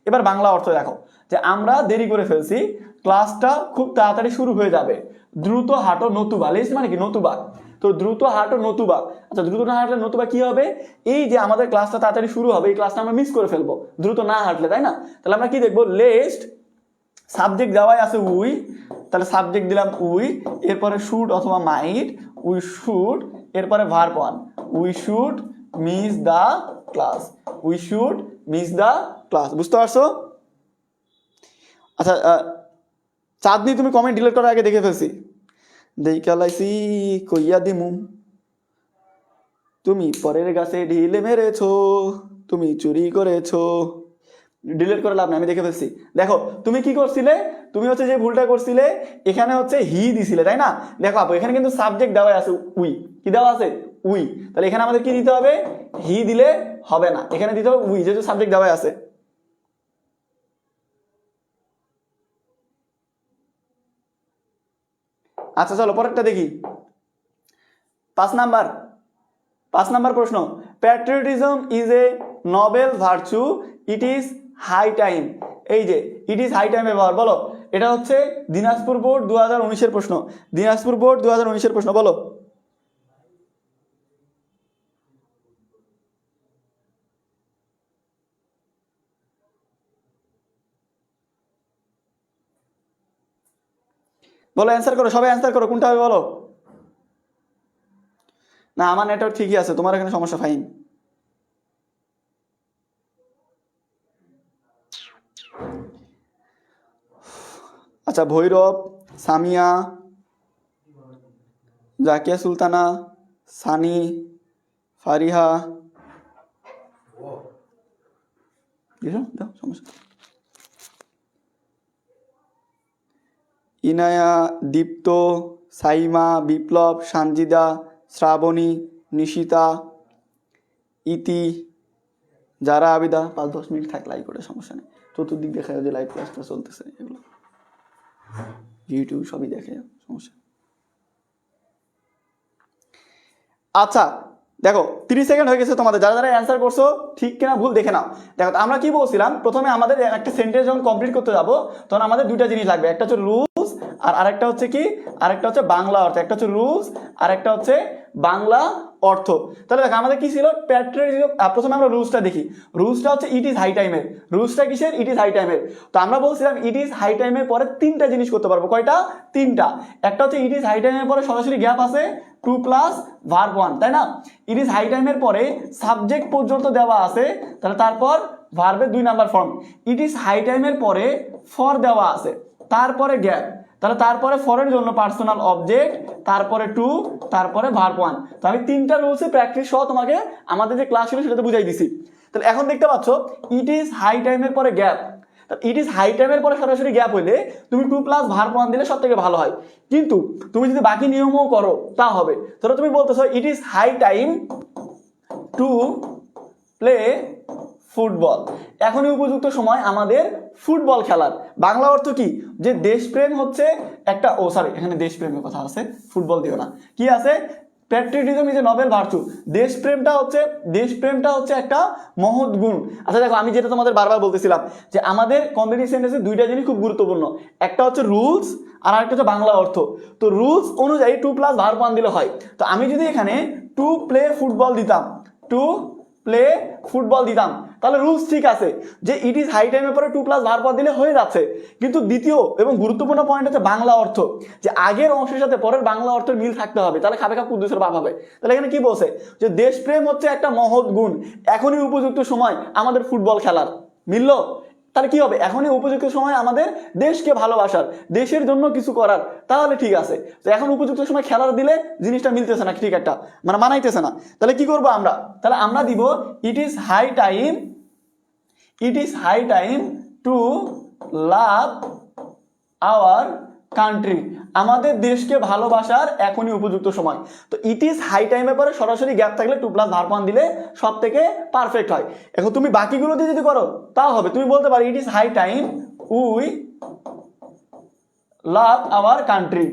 এবার বাংলা অর্থ দেখো, যে আমরা দেরি করে ফেলছি, ক্লাসটা খুব তাড়াতাড়ি শুরু হয়ে যাবে, দ্রুত হাঁটো নতুবা। লিস্ট মানে কি? নতুবা। তো দ্রুত হাঁটো নতুবা। আচ্ছা, দ্রুত না হাঁটলে নতুবা কি হবে? এই যে আমাদের ক্লাসটা তাড়াতাড়ি শুরু হবে, এই ক্লাসটা আমরা মিস করে ফেলবো দ্রুত না হাঁটলে, তাই না? তাহলে আমরা কি দেখবো? লেস্ট, সাবজেক্ট দেওয়াই আছে উই, তাহলে সাবজেক্ট দিলাম উই, এরপরে শুড অথবা মাইট, উই শুড, এরপরে verb one, we should miss the class, we should miss the class. বুঝতে পারছো? আচ্ছা, চাঁদনি তুমি কমেন্ট ডিলিট করার আগে দেখে ফেলছি, দেখালাইছি কইয়া দিমু, তুমি পরের গাছে ঢিলে মেরেছো, তুমি চুরি করেছো। ডিলিট করে লাভ না, আমি দেখে ফেলছি। দেখো তুমি কি করছিলে, তুমি হচ্ছে যে ভুলটা করছিলে, এখানে হচ্ছে হি দিছিলে, তাই না? দেখো আপু, এখানে কিন্তু সাবজেক্ট দেওয়া আছে উই। কি দেওয়া আছে? উই। তাহলে এখানে আমাদের কি দিতে হবে? হি দিলে হবে না, এখানে দিতে হবে উই, যেহেতু সাবজেক্ট দেওয়া আছে। আচ্ছা চলো পরেরটা দেখি। 5 নাম্বার প্রশ্ন, patriotism is a noble virtue, it is high time. এই যে ইট ইজ হাই টাইম ব্যবহার, বলো। এটা হচ্ছে দিনাজপুর বোর্ড 2019-এর প্রশ্ন। দিনাজপুর বোর্ড 2019-এর প্রশ্ন, বলো। বলো, অ্যান্সার করো, সবাই অ্যান্সার করো, কোনটা হবে বলো। না, আমার নেটওয়ার্ক ঠিকই আছে, তোমার এখানে সমস্যা, ফাইন। আচ্ছা, ভৈরব, সামিয়া, জাকিয়া সুলতানা, সানি, ফারিহা, সমস্যা, ইনায়া, দীপ্ত, সাইমা, বিপ্লব, সানজিদা, শ্রাবণী, নিশিতা, ইতি, যারা আবিদা। 5-10 মিনিট থাক লাইভ করে, সমস্যা নেই, চতুর্দিক দেখা যায় যে লাইভ ক্লাসটা চলতেছে। এগুলো ইউটিউব সবই দেখে, সমস্যা। আচ্ছা দেখো 30 সেকেন্ড হয়ে গেছে তোমাদের, যারা যারা অ্যান্সার করছো ঠিক কিনা ভুল দেখে নাও। দেখো আমরা কি বলছিলাম, প্রথমে আমাদের একটা সেন্টেন্স যখন কমপ্লিট করতে যাবো তখন আমাদের দুইটা জিনিস লাগবে, একটা হচ্ছে রুলস আর আরেকটা হচ্ছে কি, আরেকটা হচ্ছে বাংলা অর্থ। একটা হচ্ছে রুলস আর একটা হচ্ছে বাংলা অর্থ। তাহলে দেখো আমাদের কি ছিল, প্যাট্রিয়টিজম। প্রথমে আমরা রুলসটা দেখি। রুলসটা হচ্ছে ইট ইজ হাই টাইমের। রুলসটা কিসের, ইট ইজ হাই টাইমের। তো আমরা বলছিলাম ইট ইজ হাই টাইমের পরে তিনটা জিনিস করতে পারবো। কয়টা, তিনটা। একটা হচ্ছে ইট ইজ হাই টাইমের পরে সরাসরি গ্যাপ আছে 2 প্লাস ভার্ব 1, তাই না? ইট ইজ হাই টাইমের পরে সাবজেক্ট পর্যন্ত দেওয়া আছে, তাহলে তারপর ভার্বের 2 number form. It is high টাইমের পরে ফর দেওয়া আছে, তারপরে গ্যাপ, তাহলে তারপরে ফরের জন্য পার্সোনাল অবজেক্ট, তারপরে টু, তারপরে ভার্ব 1। তো আমি তিনটা রুলসে প্র্যাকটিস সহ তোমাকে আমাদের যে ক্লাস ছিল সেটাতে বুঝাই দিছি। তাহলে এখন দেখতে পাচ্ছ ইট ইজ হাই টাইমের পরে গ্যাপ। ইট ইজ হাই টাইমের পরে সরাসরি গ্যাপ হইলে তুমি 2 প্লাস ভার্ব 1 দিলে সব থেকে ভালো হয়, কিন্তু তুমি যদি বাকি নিয়মও করো তা হবে। ধরো তুমি বলতেছো it is high time to play football, এখনই উপযুক্ত সময় আমাদের ফুটবল খেলার। বাংলা অর্থ কি, যে দেশপ্রেম হচ্ছে একটা, ও সরি এখানে দেশপ্রেমের কথা আছে, ফুটবল দিও না, কি আছে, patriotism is a noble virtue. দেশপ্রেমটা হচ্ছে একটা মহৎ গুণ। আচ্ছা দেখো আমি যেটা তোমাদের বারবার বলতেছিলাম যে আমাদের কমপ্লিট সেন্টেন্সে দুইটা জিনিস খুব গুরুত্বপূর্ণ, একটা হচ্ছে রুলস আর একটা হচ্ছে বাংলা অর্থ। তো রুলস অনুযায়ী 2 প্লাস ভার্ব 1 দিলে হয়। তো আমি যদি এখানে টু প্লে ফুটবল দিতাম, টু প্লে ফুটবল দিতাম, তাহলে রুলস ঠিক আছে যে ইট ইজ হাই টাইমের পরে 2 প্লাস ভার্ব দিলে হয়ে যাচ্ছে। কিন্তু দ্বিতীয় এবং গুরুত্বপূর্ণ পয়েন্ট হচ্ছে বাংলা অর্থ, যে আগের অংশের সাথে পরের বাংলা অর্থের মিল থাকতে হবে, তাহলে খাবে খাপ কুদ্দুসের বাপ হবে। তাহলে এখানে কি বলছে, যে দেশপ্রেম হচ্ছে একটা মহৎ গুণ, এখনই উপযুক্ত সময় আমাদের ফুটবল খেলার। মিললো? তাহলে কি হবে, এখনই উপযুক্ত সময় আমাদের দেশকে ভালোবাসার, দেশের জন্য কিছু করার, তাহলে ঠিক আছে। তো এখন উপযুক্ত সময় খেলার দিলে জিনিসটা মিলতেছে না, ঠিক একটা মানে মানাইতেছে না। তাহলে কি করবো আমরা, তাহলে আমরা দিব it is high time, it is high time to love our country, আমাদের দেশকে ভালোবাসার এখনই উপযুক্ত সময়। তো ইট ইজ হাই টাইমের পরে সরাসরি গ্যাপ থাকলে 2 প্লাস ভার্ব 1 দিলে সব থেকে পারফেক্ট হয়। এখন তুমি বাকিগুলো দিয়ে যদি করো তাও হবে। তুমি বলতে পারো it is high time we love our country,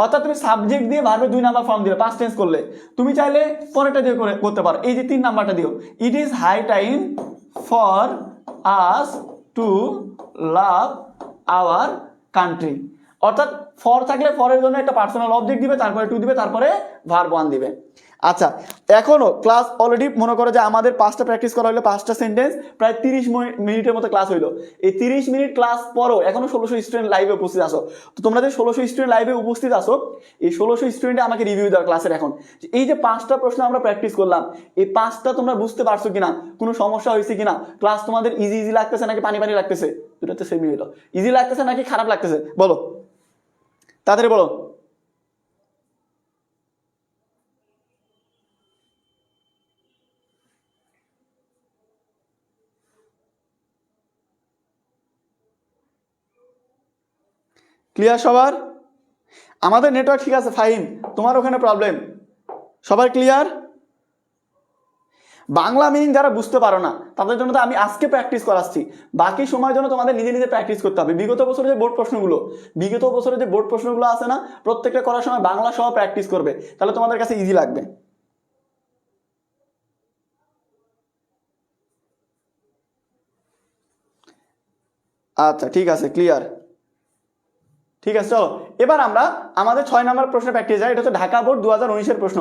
অর্থাৎ তুমি সাবজেক্ট দিয়ে ভার্বের 2 নাম্বার ফর্ম দিলে, পাস্ট টেন্স করলে। তুমি চাইলে পরেরটা দিয়ে করতে পারো, এই যে 3 নাম্বারটা দিও, it is high time for us to love our country. অর্থাৎ ফর থাকলে ফরের জন্য একটা পার্সোনাল অবজেক্ট দিবে, তারপরে টু দিবে, তারপরে ভার্ব 1 দিবে। আচ্ছা এখনো ক্লাস অলরেডি মনে করো যে আমাদের 5টা প্র্যাকটিস করা হলো, 5টা সেন্টেন্স, প্রায় 30 মিনিটের মতো ক্লাস হইলো। এই 30 মিনিট ক্লাস পরও এখনো 1600 স্টুডেন্ট লাইভে উপস্থিত আসো। তো তোমরা যে 1600 স্টুডেন্ট লাইভে উপস্থিত আসো, এই 1600 স্টুডেন্টে আমাকে রিভিউ দাও ক্লাসের। এখন এই যে 5টা প্রশ্ন আমরা প্র্যাকটিস করলাম, এই 5টা তোমরা বুঝতে পারছো কিনা, কোনো সমস্যা হয়েছে কিনা, ক্লাস তোমাদের ইজি লাগতেছে নাকি পানি পানি লাগতেছে, দুটোতে সেমই হইলো, ইজি লাগতেছে নাকি খারাপ লাগতেছে, বলো তাড়াতাড়ি বলো। ক্লিয়ার সবার? আমাদের নেটওয়ার্ক ঠিক আছে ফাইন, তোমার ওখানে প্রবলেম? সবার ক্লিয়ার? বাংলা মিনিং যারা বুঝতে পারো না তাদের জন্য তো আমি আজকে প্র্যাকটিস করাচ্ছি, বাকি সময়ের জন্য তোমাদের নিজে নিজে প্র্যাকটিস করতে হবে। বিগত বছরের যে বোর্ড প্রশ্নগুলো আছে না, প্রত্যেকটা করার সময় বাংলা সহ প্র্যাকটিস করবে, তাহলে তোমাদের কাছে ইজি লাগবে। আচ্ছা ঠিক আছে, ক্লিয়ার, ঠিক আছে। চলো এবার আমরা আমাদের 6 নম্বর প্রশ্ন প্র্যাকটিস যাই। এটা হচ্ছে ঢাকা বোর্ড 2019 এর প্রশ্ন।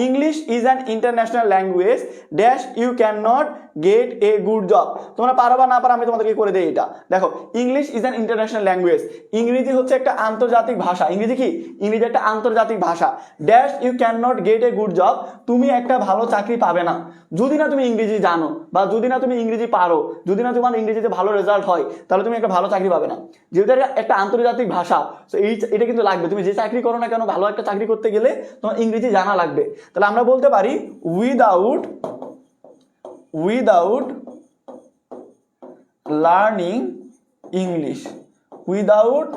English is an international language dash you can not get a good job. তোমরা পারো বা না পারো আমি তোমাদেরকে করে দিই এটা। দেখো English is an international language, ইংরেজি হচ্ছে একটা আন্তর্জাতিক ভাষা। ইংরেজি কি? ইংরেজি একটা আন্তর্জাতিক ভাষা। Dash you can not get a good job, তুমি একটা ভালো চাকরি পাবে না যদি না তুমি ইংরেজি জানো, বা যদি না তুমি ইংরেজি পারো, যদি না তোমার ইংরেজিতে ভালো রেজাল্ট হয়, তাহলে তুমি একটা ভালো চাকরি পাবে না। যেহেতু একটা আন্তর্জাতিক ভাষা, তো এটা কিন্তু লাগবে। তুমি যে চাকরি করো না কেন, ভালো একটা চাকরি করতে গেলে তোমার ইংরেজি জানা লাগবে। তাহলে আমরা বলতে পারি without learning English, without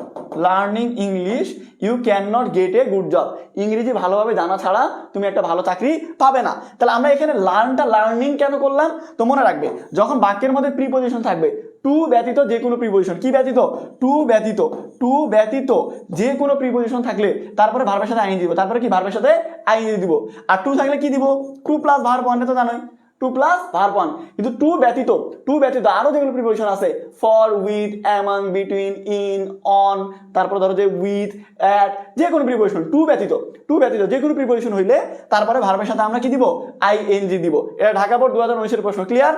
learning English you can not get a good job. ইংরেজি ভালোভাবে জানা ছাড়া তুমি একটা ভালো চাকরি পাবে না। তাহলে আমরা এখানে লার্নিং কেন করলাম, তো মনে রাখবে যখন বাক্যের মধ্যে প্রিপজিশন থাকবে, টু ব্যতীত যে কোনো প্রিপোজিশন, কি ব্যতীত? টু ব্যতীত, টু ব্যতীত যে কোনো প্রিপোজিশন থাকলে তারপরে ভার্বের সাথে আইএনজি দিব, তারপরে কি ভার্বের সাথে আইএনজি দিব। আর টু থাকলে কি দিব? টু প্লাস ভার্ব ওয়ান, তো জানোই টু প্লাস ভার্ব ওয়ান। কিন্তু টু ব্যতীত আরো যেগুলো প্রিপোজিশন আছে, for, with, among, between, in, on, তারপর ধরো যে উইথ, অ্যাট, যে কোনো প্রিপোজিশন টু ব্যতীত যে কোনো প্রিপোজিশন হইলে তারপরে ভার্বের সাথে আমরা কি দিব? আইএনজি দিব। এটা ঢাকা বোর্ড 2019 প্রশ্ন, ক্লিয়ার?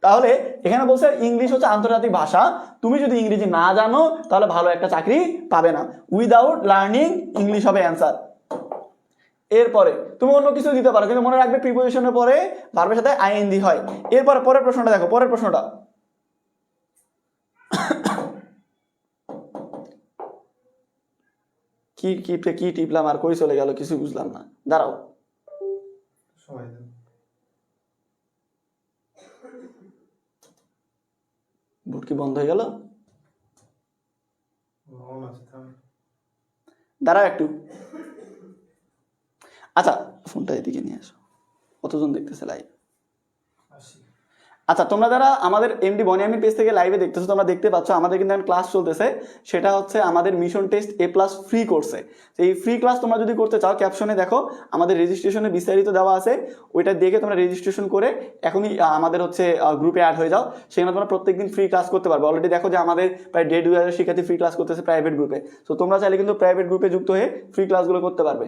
তাহলে এখানে বলছে ইংলিশ হচ্ছে আন্তর্জাতিক ভাষা, তুমি যদি ইংরেজি না জানো তাহলে ভালো একটা চাকরি পাবে না। উইদাউট লার্নিং ইংলিশ হবে অ্যান্সার। এরপরে তুমি অন্য কিছু দিতে পারো, কিন্তু মনে রাখবে প্রিপোজিশনের পরে ভার্বের সাথে আইএনজি হয়। এরপরে পরের প্রশ্নটা দেখো, পরের প্রশ্নটা কি কি টিপলাম আর কই চলে গেল কিছু বুঝলাম না, দাঁড়াও। বুট কি বন্ধ হয়ে গেল? দাঁড়াও একটু, আচ্ছা ফোনটা এদিকে নিয়ে আসো, কতজন দেখতেছে লাইভ? আচ্ছা, তোমরা যারা আমাদের এমডি বনিয়ামি পেজ থেকে লাইভে দেখতেছো, তোমরা দেখতে পাচ্ছ আমাদের কিন্তু ক্লাস চলতেছে, সেটা হচ্ছে আমাদের মিশন টেস্ট এ প্লাস ফ্রি কোর্সে। এই ফ্রি ক্লাস তোমরা যদি করতে চাও, ক্যাপশনে দেখো আমাদের রেজিস্ট্রেশনে বিস্তারিত দেওয়া আছে, ওইটা দেখে তোমরা রেজিস্ট্রেশন করে এখনই আমাদের হচ্ছে গ্রুপে অ্যাড হয়ে যাও। সেখানে তোমরা প্রত্যেকদিন ফ্রি ক্লাস করতে পারবে। অলরেডি দেখো যে আমাদের প্রায় 1,500 শিক্ষার্থী ফ্রি ক্লাস করতেছে প্রাইভেট গ্রুপে। তো তোমরা চাইলে কিন্তু প্রাইভেট গ্রুপে যুক্ত হয়ে ফ্রি ক্লাসগুলো করতে পারবে।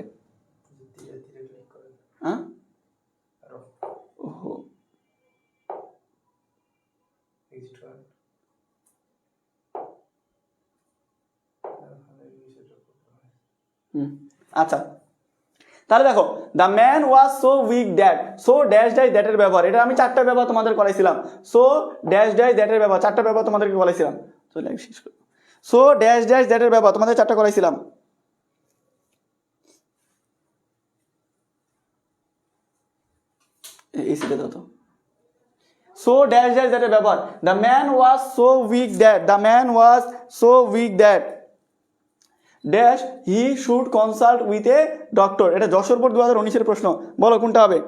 হ্যাঁ, ওহো, আচ্ছা তাহলে দেখো, the man was so weak that, so dash dash দ্যাটের ব্যবহার, এটা আমি 4টা ব্যবহার তোমাদের করাইছিলাম। সো ড্যাশ ড্যাশ দ্যাটের ব্যবহার 4টা ব্যবহার তোমাদেরকে করাইছিলাম। সো ড্যাশ ড্যাশ দ্যাটের ব্যবহার তোমাদের 4টা করাইছিলাম। এই সিটে দাও তো। সো ড্যাশ ড্যাশ দ্যাটের ব্যবহার, the man was so weak that, the man was so weak that dash he should consult with a doctor. এটা যশোর বোর্ড 2019 প্রশ্ন, বলো কোনটা হবে?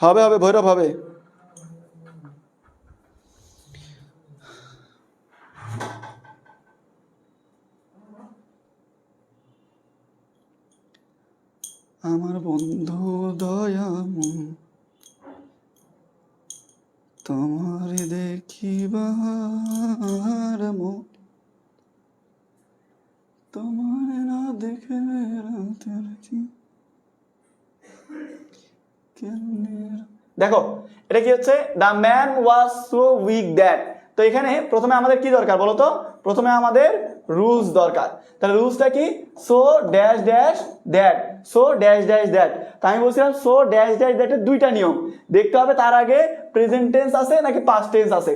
হবে হবে ভৈরব হবে। আমার বন্ধু দয়াময় তোমার দেখিবার মত, তোমার না দেখলে দেখো এটা কি হচ্ছে? The man was so weak that. তো এখানে প্রথমে আমাদের কি দরকার বলো তো? প্রথমে আমাদের রুলস দরকার। তাহলে রুলসটা কি? So dash dash that, so dash dash that. তাই আমি বলছিলাম সো ড্যাশ ড্যাশ দ্যাটের 2টা নিয়ম দেখতে হবে, তার আগে প্রেজেন্ট টেন্স আছে নাকি পাস্ট টেন্স আছে।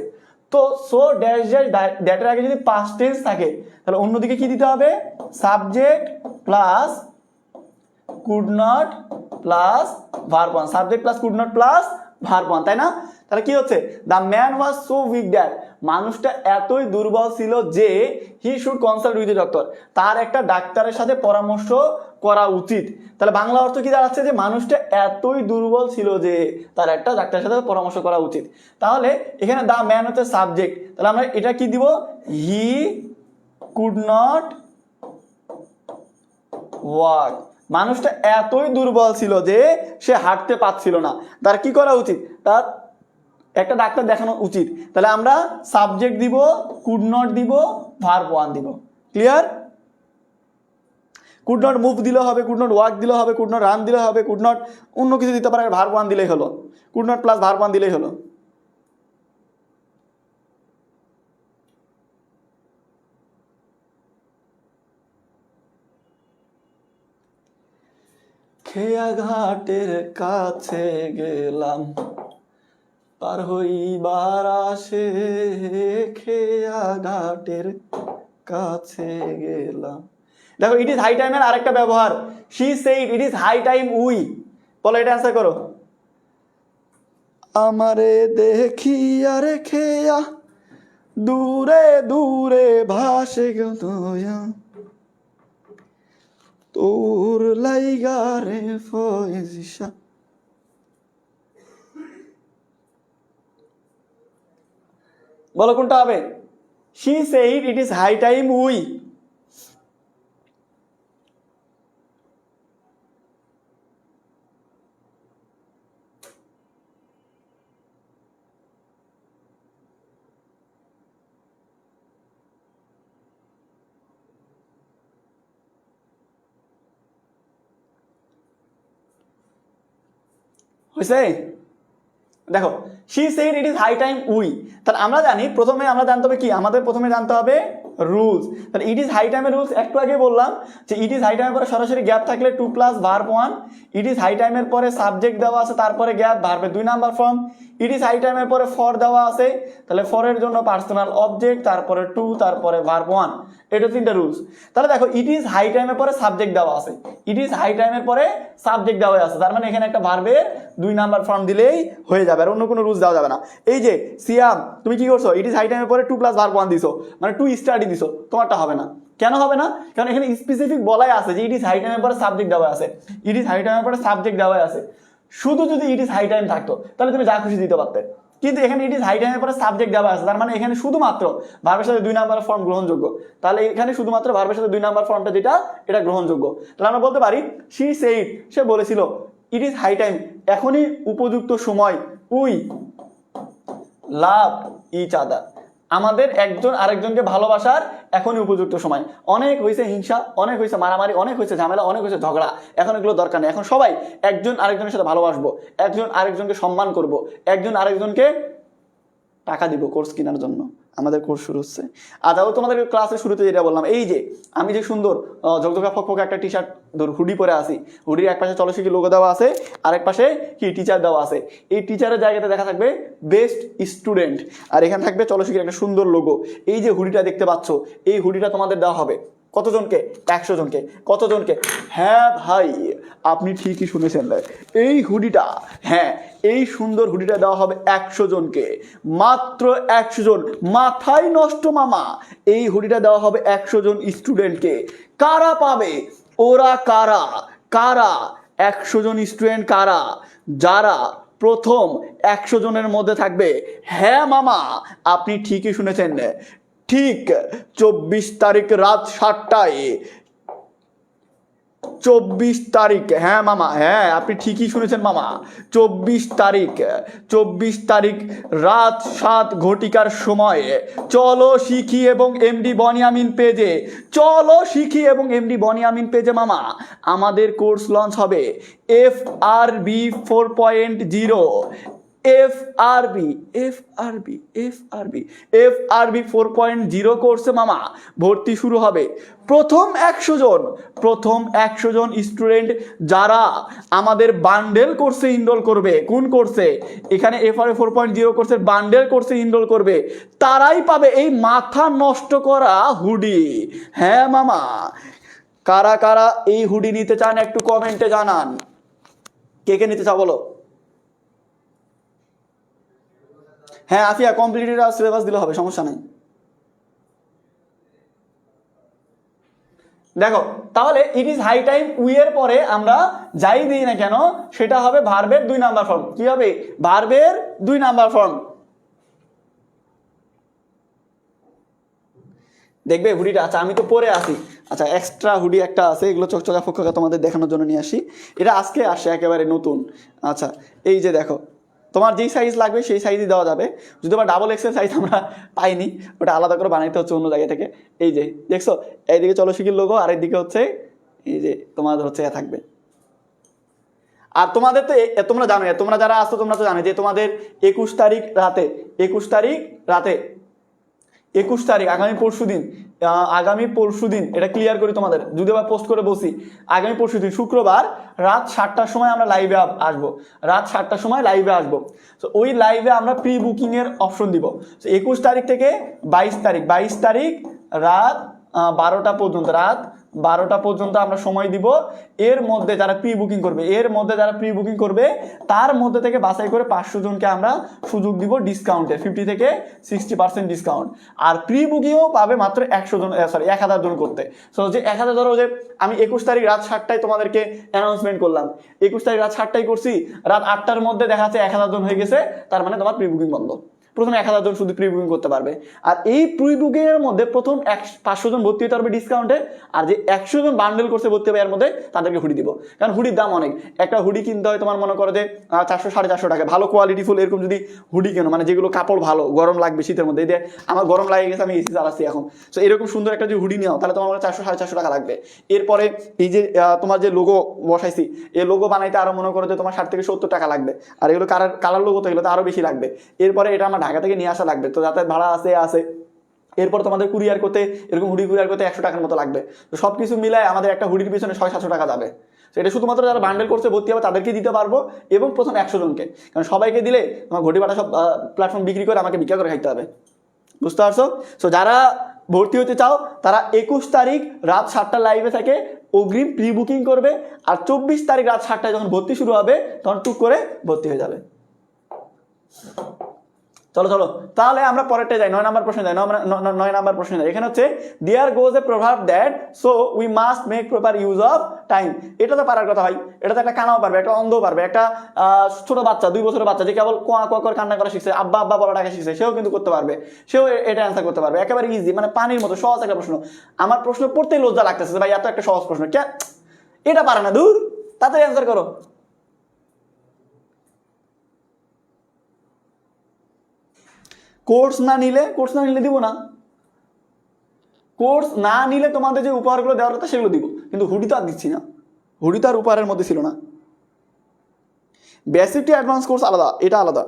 তো সো ড্যাশ ড্যাশ দ্যাটের আগে যদি পাস্ট টেন্স থাকে তাহলে অন্যদিকে কি দিতে হবে? Subject plus could not plus verb one, subject plus could not plus verb one, তাই না? তাহলে কি হচ্ছে? The man was so weak that, মানুষটা এতই দুর্বল ছিল যে he should consult with a doctor, তার একটা ডাক্তারের সাথে পরামর্শ করা উচিত। তাহলে বাংলা অর্থ কি দাঁড়াচ্ছে? যে মানুষটা এতই দুর্বল ছিল যে তার একটা ডাক্তারের সাথে পরামর্শ করা উচিত। তাহলে এখানে দ্য ম্যান হচ্ছে সাবজেক্ট, তাহলে আমরা এটা কি দিব? হি কুড নট ওয়াক, মানুষটা এতই দুর্বল ছিল যে সে হাঁটতে পারছিল না, তার কি করা উচিত? তার একটা ডাক্তার দেখানো উচিত। তাহলে আমরা সাবজেক্ট দিব, কুড নট দিব, ভার্ব ওয়ান দিব। ক্লিয়ার? কুড নট মুভ দিলে হবে, কুড নট ওয়াক দিলে হবে, কুড নট রান দিলে হবে, কুড নট অন্য কিছু দিতে পারে, ভার্ব ওয়ান দিলেই হলো, could not plus verb one দিলেই হলো। খেয়া ঘাটের কাছে গেলাম, পার হইবার আসে, খেয়া ঘাটের কাছে গেলাম। দেখো ইট ইজ হাই টাইমের আরেকটা ব্যবহার, she said it is high time we. বলো এটা অ্যান্সার করো। আমারে দেখিয়া রে খেয়া দূরে দূরে ভাসে গয়া, তোর লাইগা রে ফয়জিশা। বলো কোনটা হবে? she said it is high time we। হয়েছে? দেখো she said it is high time we, তাহলে আমরা জানি প্রথমে আমরা জানতে হবে কি, আমাদের প্রথমে জানতে হবে রুলস। তাহলে ইট ইজ হাই টাইমের রুলস একটু আগে বললাম যে ইট ইজ হাই টাইমের পরে সরাসরি গ্যাপ থাকলে to plus verb one, it is high টাইমের পরে সাবজেক্ট দেওয়া আছে তারপরে গ্যাপ ভার্বের 2 number form, it is high টাইমের পরে ফর দেওয়া আছে তাহলে ফরের জন্য পার্সোনাল অবজেক্ট তারপরে টু তারপরে ভার্ব ওয়ান, এটা 3টা রুলস। তাহলে দেখো ইট ইজ হাই টাইমের পরে সাবজেক্ট দেওয়া আছে, ইট ইজ হাই টাইমের পরে সাবজেক্ট দেওয়া আছে, তার মানে এখানে একটা ভার্বের 2 নাম্বার ফর্ম দিলেই হয়ে যাবে, আর অন্য কোনো রুলস দেওয়া যাবে না। এই যে সিয়াম তুমি কি করছো, ইট ইজ হাই টাইমের পরে টু প্লাস ভার্ব ওয়ান দিছো, মানে টু স্টাডি দিছো, তোমারটা হবে না। কেন হবে না? কারণ এখানে স্পেসিফিক বলাই আছে যে ইট ইজ হাই টাইমের পরে সাবজেক্ট দেওয়া আছে, ইট ইজ হাই টাইমের পরে সাবজেক্ট দেওয়া আছে। শুধু যদি ইট ইজ হাই টাইম থাকতো তাহলে তুমি যা খুশি দিতে পারতে, কিন্তু এখানে ইট ইজ হাই টাইমের পরে সাবজেক্ট দেওয়া আছে, তার মানে এখানে শুধুমাত্র ভার্বের সাথে 2 নাম্বার ফর্ম গ্রহণযোগ্য, তাহলে এখানে শুধুমাত্র ভার্বের সাথে 2 নাম্বার ফর্মটা যেটা এটা গ্রহণযোগ্য। তাহলে আমরা বলতে পারি শি সেইড, সে বলেছিল, ইট ইজ হাই টাইম এখনই উপযুক্ত সময়, উই লাভ ইচ আদার, আমাদের একজন আরেকজনকে ভালোবাসার এখনই উপযুক্ত সময়। অনেক হয়েছে হিংসা, অনেক হয়েছে মারামারি, অনেক হয়েছে ঝামেলা, অনেক হয়েছে ঝগড়া, এখন এগুলো দরকার নেই। এখন সবাই একজন আরেকজনের সাথে ভালোবাসবো, একজন আরেকজনকে সম্মান করব, একজন আরেকজনকে টাকা দিব কোর্স কেনার জন্য, আমাদের কোর্স শুরু হচ্ছে। আচ্ছা তোমাদের ক্লাসের শুরুতে যেটা বললাম, এই যে আমি যে সুন্দর ঝকঝকা ফকফকে একটা টি শার্ট হুডি পরে আসি, হুডির এক পাশে চলশিকি লোগো দেওয়া আছে, আরেক পাশে কি টিচার দেওয়া আছে, এই টিচারের জায়গাতে দেখা থাকবে বেস্ট স্টুডেন্ট, আর এখানে থাকবে চলশিকির একটা সুন্দর লোগো। এই যে হুডিটা দেখতে পাচ্ছ, এই হুডিটা তোমাদের দেওয়া হবে কতজনকে? 100 জনকে। কতজনকে? হ্যাঁ ভাই আপনি ঠিকই শুনেছেন, এই হুডিটা, হ্যাঁ এই সুন্দর হুডিটা দেওয়া হবে 100 জনকে, মাত্র 100 জন। মাথায় নষ্ট মামা, এই হুডিটা দেওয়া হবে 100 জন স্টুডেন্টকে। কারা পাবে? ওরা কারা? কারা 100 জন স্টুডেন্ট কারা? যারা প্রথম 100 জনের মধ্যে থাকবে। হ্যাঁ মামা আপনি ঠিকই শুনেছেন, ঠিক 24 তারিখ রাত 7টায়, 24 তারিখ, হ্যাঁ মামা, হ্যাঁ আপনি ঠিকই শুনেছেন মামা, 24 তারিখ রাত 7 ঘটিকার সময় চলো শিখি এবং এমডি বনিয়ামিন পেজে, চলো শিখি এবং এমডি বনিয়ামিন পেজে মামা আমাদের কোর্স লঞ্চ হবে FRB 4.0, FRB 4.0 কোর্সে মামা ভর্তি শুরু হবে। প্রথম 100 জন স্টুডেন্ট যারা আমাদের বান্ডেল কোর্সে এনরোল করবে, কোন কোর্সে? এখানে FRB 4.0 কোর্সের বান্ডেল কোর্সে এনরোল করবে, তারাই পাবে এই মাথা নষ্ট করা হুডি। হ্যাঁ মামা, কারা কারা এই হুডি নিতে চান একটু কমেন্টে জানান। কে কে নিতে চাও বলো? হ্যাঁ আফিয়া কমপ্লিটেড সিলেবাস দিলে হবে, সমস্যা নেই। দেখো তাহলে it is high time we এর পরে আমরা যাই দিই না কেন সেটা হবে ভার্বের 2 নাম্বার ফর্ম। কি হবে? ভার্বের 2 নাম্বার ফর্ম। দেখবে হুডিটা, আচ্ছা আমি তো পরে আসি, আচ্ছা এক্সট্রা হুডি একটা আছে, এগুলো চকচকা ফকচকা তোমাদের দেখানোর জন্য নিয়ে আসি, এটা আজকে আসে একেবারে নতুন। আচ্ছা এই যে দেখো, তোমার যেই সাইজ লাগবে সেই সাইজই দেওয়া যাবে, যদি বা ডাবল এক্সেল সাইজ আমরা পাইনি, ওটা আলাদা করে বানাইতে হচ্ছে অন্য জায়গা থেকে। এই যে দেখছো, এইদিকে চলো শিখির লোগো, আর এইদিকে হচ্ছে এই যে তোমাদের হচ্ছে থাকবে। আর তোমাদের তো তোমরা জানো, তোমরা যারা আসছো তোমরা তো জানো যে তোমাদের 21 তারিখ রাতে আগামী পরশুদিন এটা ক্লিয়ার করি তোমাদের, যদি আবার পোস্ট করে বসি, আগামী পরশুদিন শুক্রবার রাত 7টার সময় আমরা লাইভে আসবো, রাত 7টার সময় লাইভে আসবো। তো ওই লাইভে আমরা প্রি বুকিং এর অপশন দিব। 21 তারিখ থেকে 22 তারিখ রাত 12টা পর্যন্ত আমরা সময় দিব। এর মধ্যে যারা প্রি বুকিং করবে তার মধ্যে থেকে বাছাই করে 500 জনকে আমরা সুযোগ দিব ডিসকাউন্টে, 50 থেকে 60% ডিসকাউন্ট। আর প্রি বুকিংও পাবে মাত্র 1000 জন করতে। সো যে 1000 ধরো যে আমি 21 তারিখ রাত 7টায় তোমাদেরকে অ্যানাউন্সমেন্ট করলাম, 21 তারিখ রাত 7টায় করছি, রাত 8টার মধ্যে দেখা যাচ্ছে 1000 জন হয়ে গেছে, তার মানে তোমার প্রি বুকিং বন্ধ। প্রথম 1000 জন শুধু প্রি বুকিং করতে পারবে। আর এই প্রি বুকিংয়ের মধ্যে প্রথম 500 জন ভর্তি হতে পারবে ডিসকাউন্টে, আর যে 100 জন বান্ডেল করছে ভর্তি হবে এর মধ্যে তাদেরকে হুডি দিব। কারণ হুডির দাম অনেক, একটা হুডি কিনতে হয় তোমার মনে করো যে 400-450 টাকা, ভালো কোয়ালিটি ফুল এরকম যদি হুডি কেনো, মানে যেগুলো কাপড় ভালো, গরম লাগবে শীতের মধ্যে, এই যে আমার গরম লাগে গেছে আমি এসি চালাচ্ছি এখন, তো এরকম সুন্দর একটা যে হুডি নেও তাহলে তোমার 400-450 টাকা লাগবে। এরপরে এই যে তোমার যে লোগো বসাইছি, এই লোগো বানাইতে আরো মনে করো যে তোমার 60 থেকে 70 টাকা লাগবে, আর এগুলো কালার লোগো তো এগুলো তো আরো বেশি লাগবে। এরপরে এটা আমার ঢাকা থেকে নিয়ে আসা লাগবে, তো যাতায়াত ভাড়া আছে। এরপর তোমাদের কুরিয়ার করতে, এরকম হুডি কুরিয়ার করতে 100 টাকার মতো লাগবে। তো সবকিছু মিলায় আমাদের একটা হুডির পিছনে 600-700 টাকা যাবে। এটা শুধুমাত্র যারা বান্ডেল করছে ভর্তি হবে তাদেরকে দিতে পারবো, এবং প্রথম 100 জনকে, কারণ সবাইকে দিলে তোমার ঘটি বাটা সব প্ল্যাটফর্ম বিক্রি করে আমাকে ভিক্ষা করে খাইতে হবে, বুঝতে পারছো? সো যারা ভর্তি হতে চাও তারা 21 তারিখ রাত 7টা লাইভে থেকে অগ্রিম প্রি বুকিং করবে, আর 24 তারিখ রাত 7টায় যখন ভর্তি শুরু হবে তখন টুক করে ভর্তি হয়ে যাবে। চলো তাহলে আমরা পরেরটা যাই, 9 নম্বর প্রশ্নে যাই। 9 নম্বর প্রশ্নে যাই। এখানে হচ্ছে দেয়ার গোজ এ প্রভাব that so we must make proper use of time. এটা তো পারার কথা ভাই, এটা তো একটা কানাও পারবে, একটা অন্ধও পারবে, একটা ছোট বাচ্চা 2 বছরের বাচ্চা যে কেবল কোয়া কোয়া করে কান্না করা শিখছে, আব্বা আব্বা বলাটাকে শিখছে, সেও কিন্তু করতে পারবে, সেও এটা অ্যান্সার করতে পারবে, একেবারে ইজি, মানে পানির মতো সহজ একটা প্রশ্ন। আমার প্রশ্ন পড়তেই লজ্জা লাগতেছে ভাই, এত একটা সহজ প্রশ্ন কে এটা পারে না, দূর, তাড়াতাড়ি অ্যান্সার করো। কোর্স না নিলে দিব না, কোর্স না নিলে তোমাদের যে উপহারগুলো দেওয়ার কথা সেগুলো দিব, কিন্তু হুডি তো আর দিচ্ছি না, হুডি তো আর উপহারের মধ্যে ছিল না। বেসিক টু অ্যাডভান্স কোর্স আলাদা, এটা আলাদা।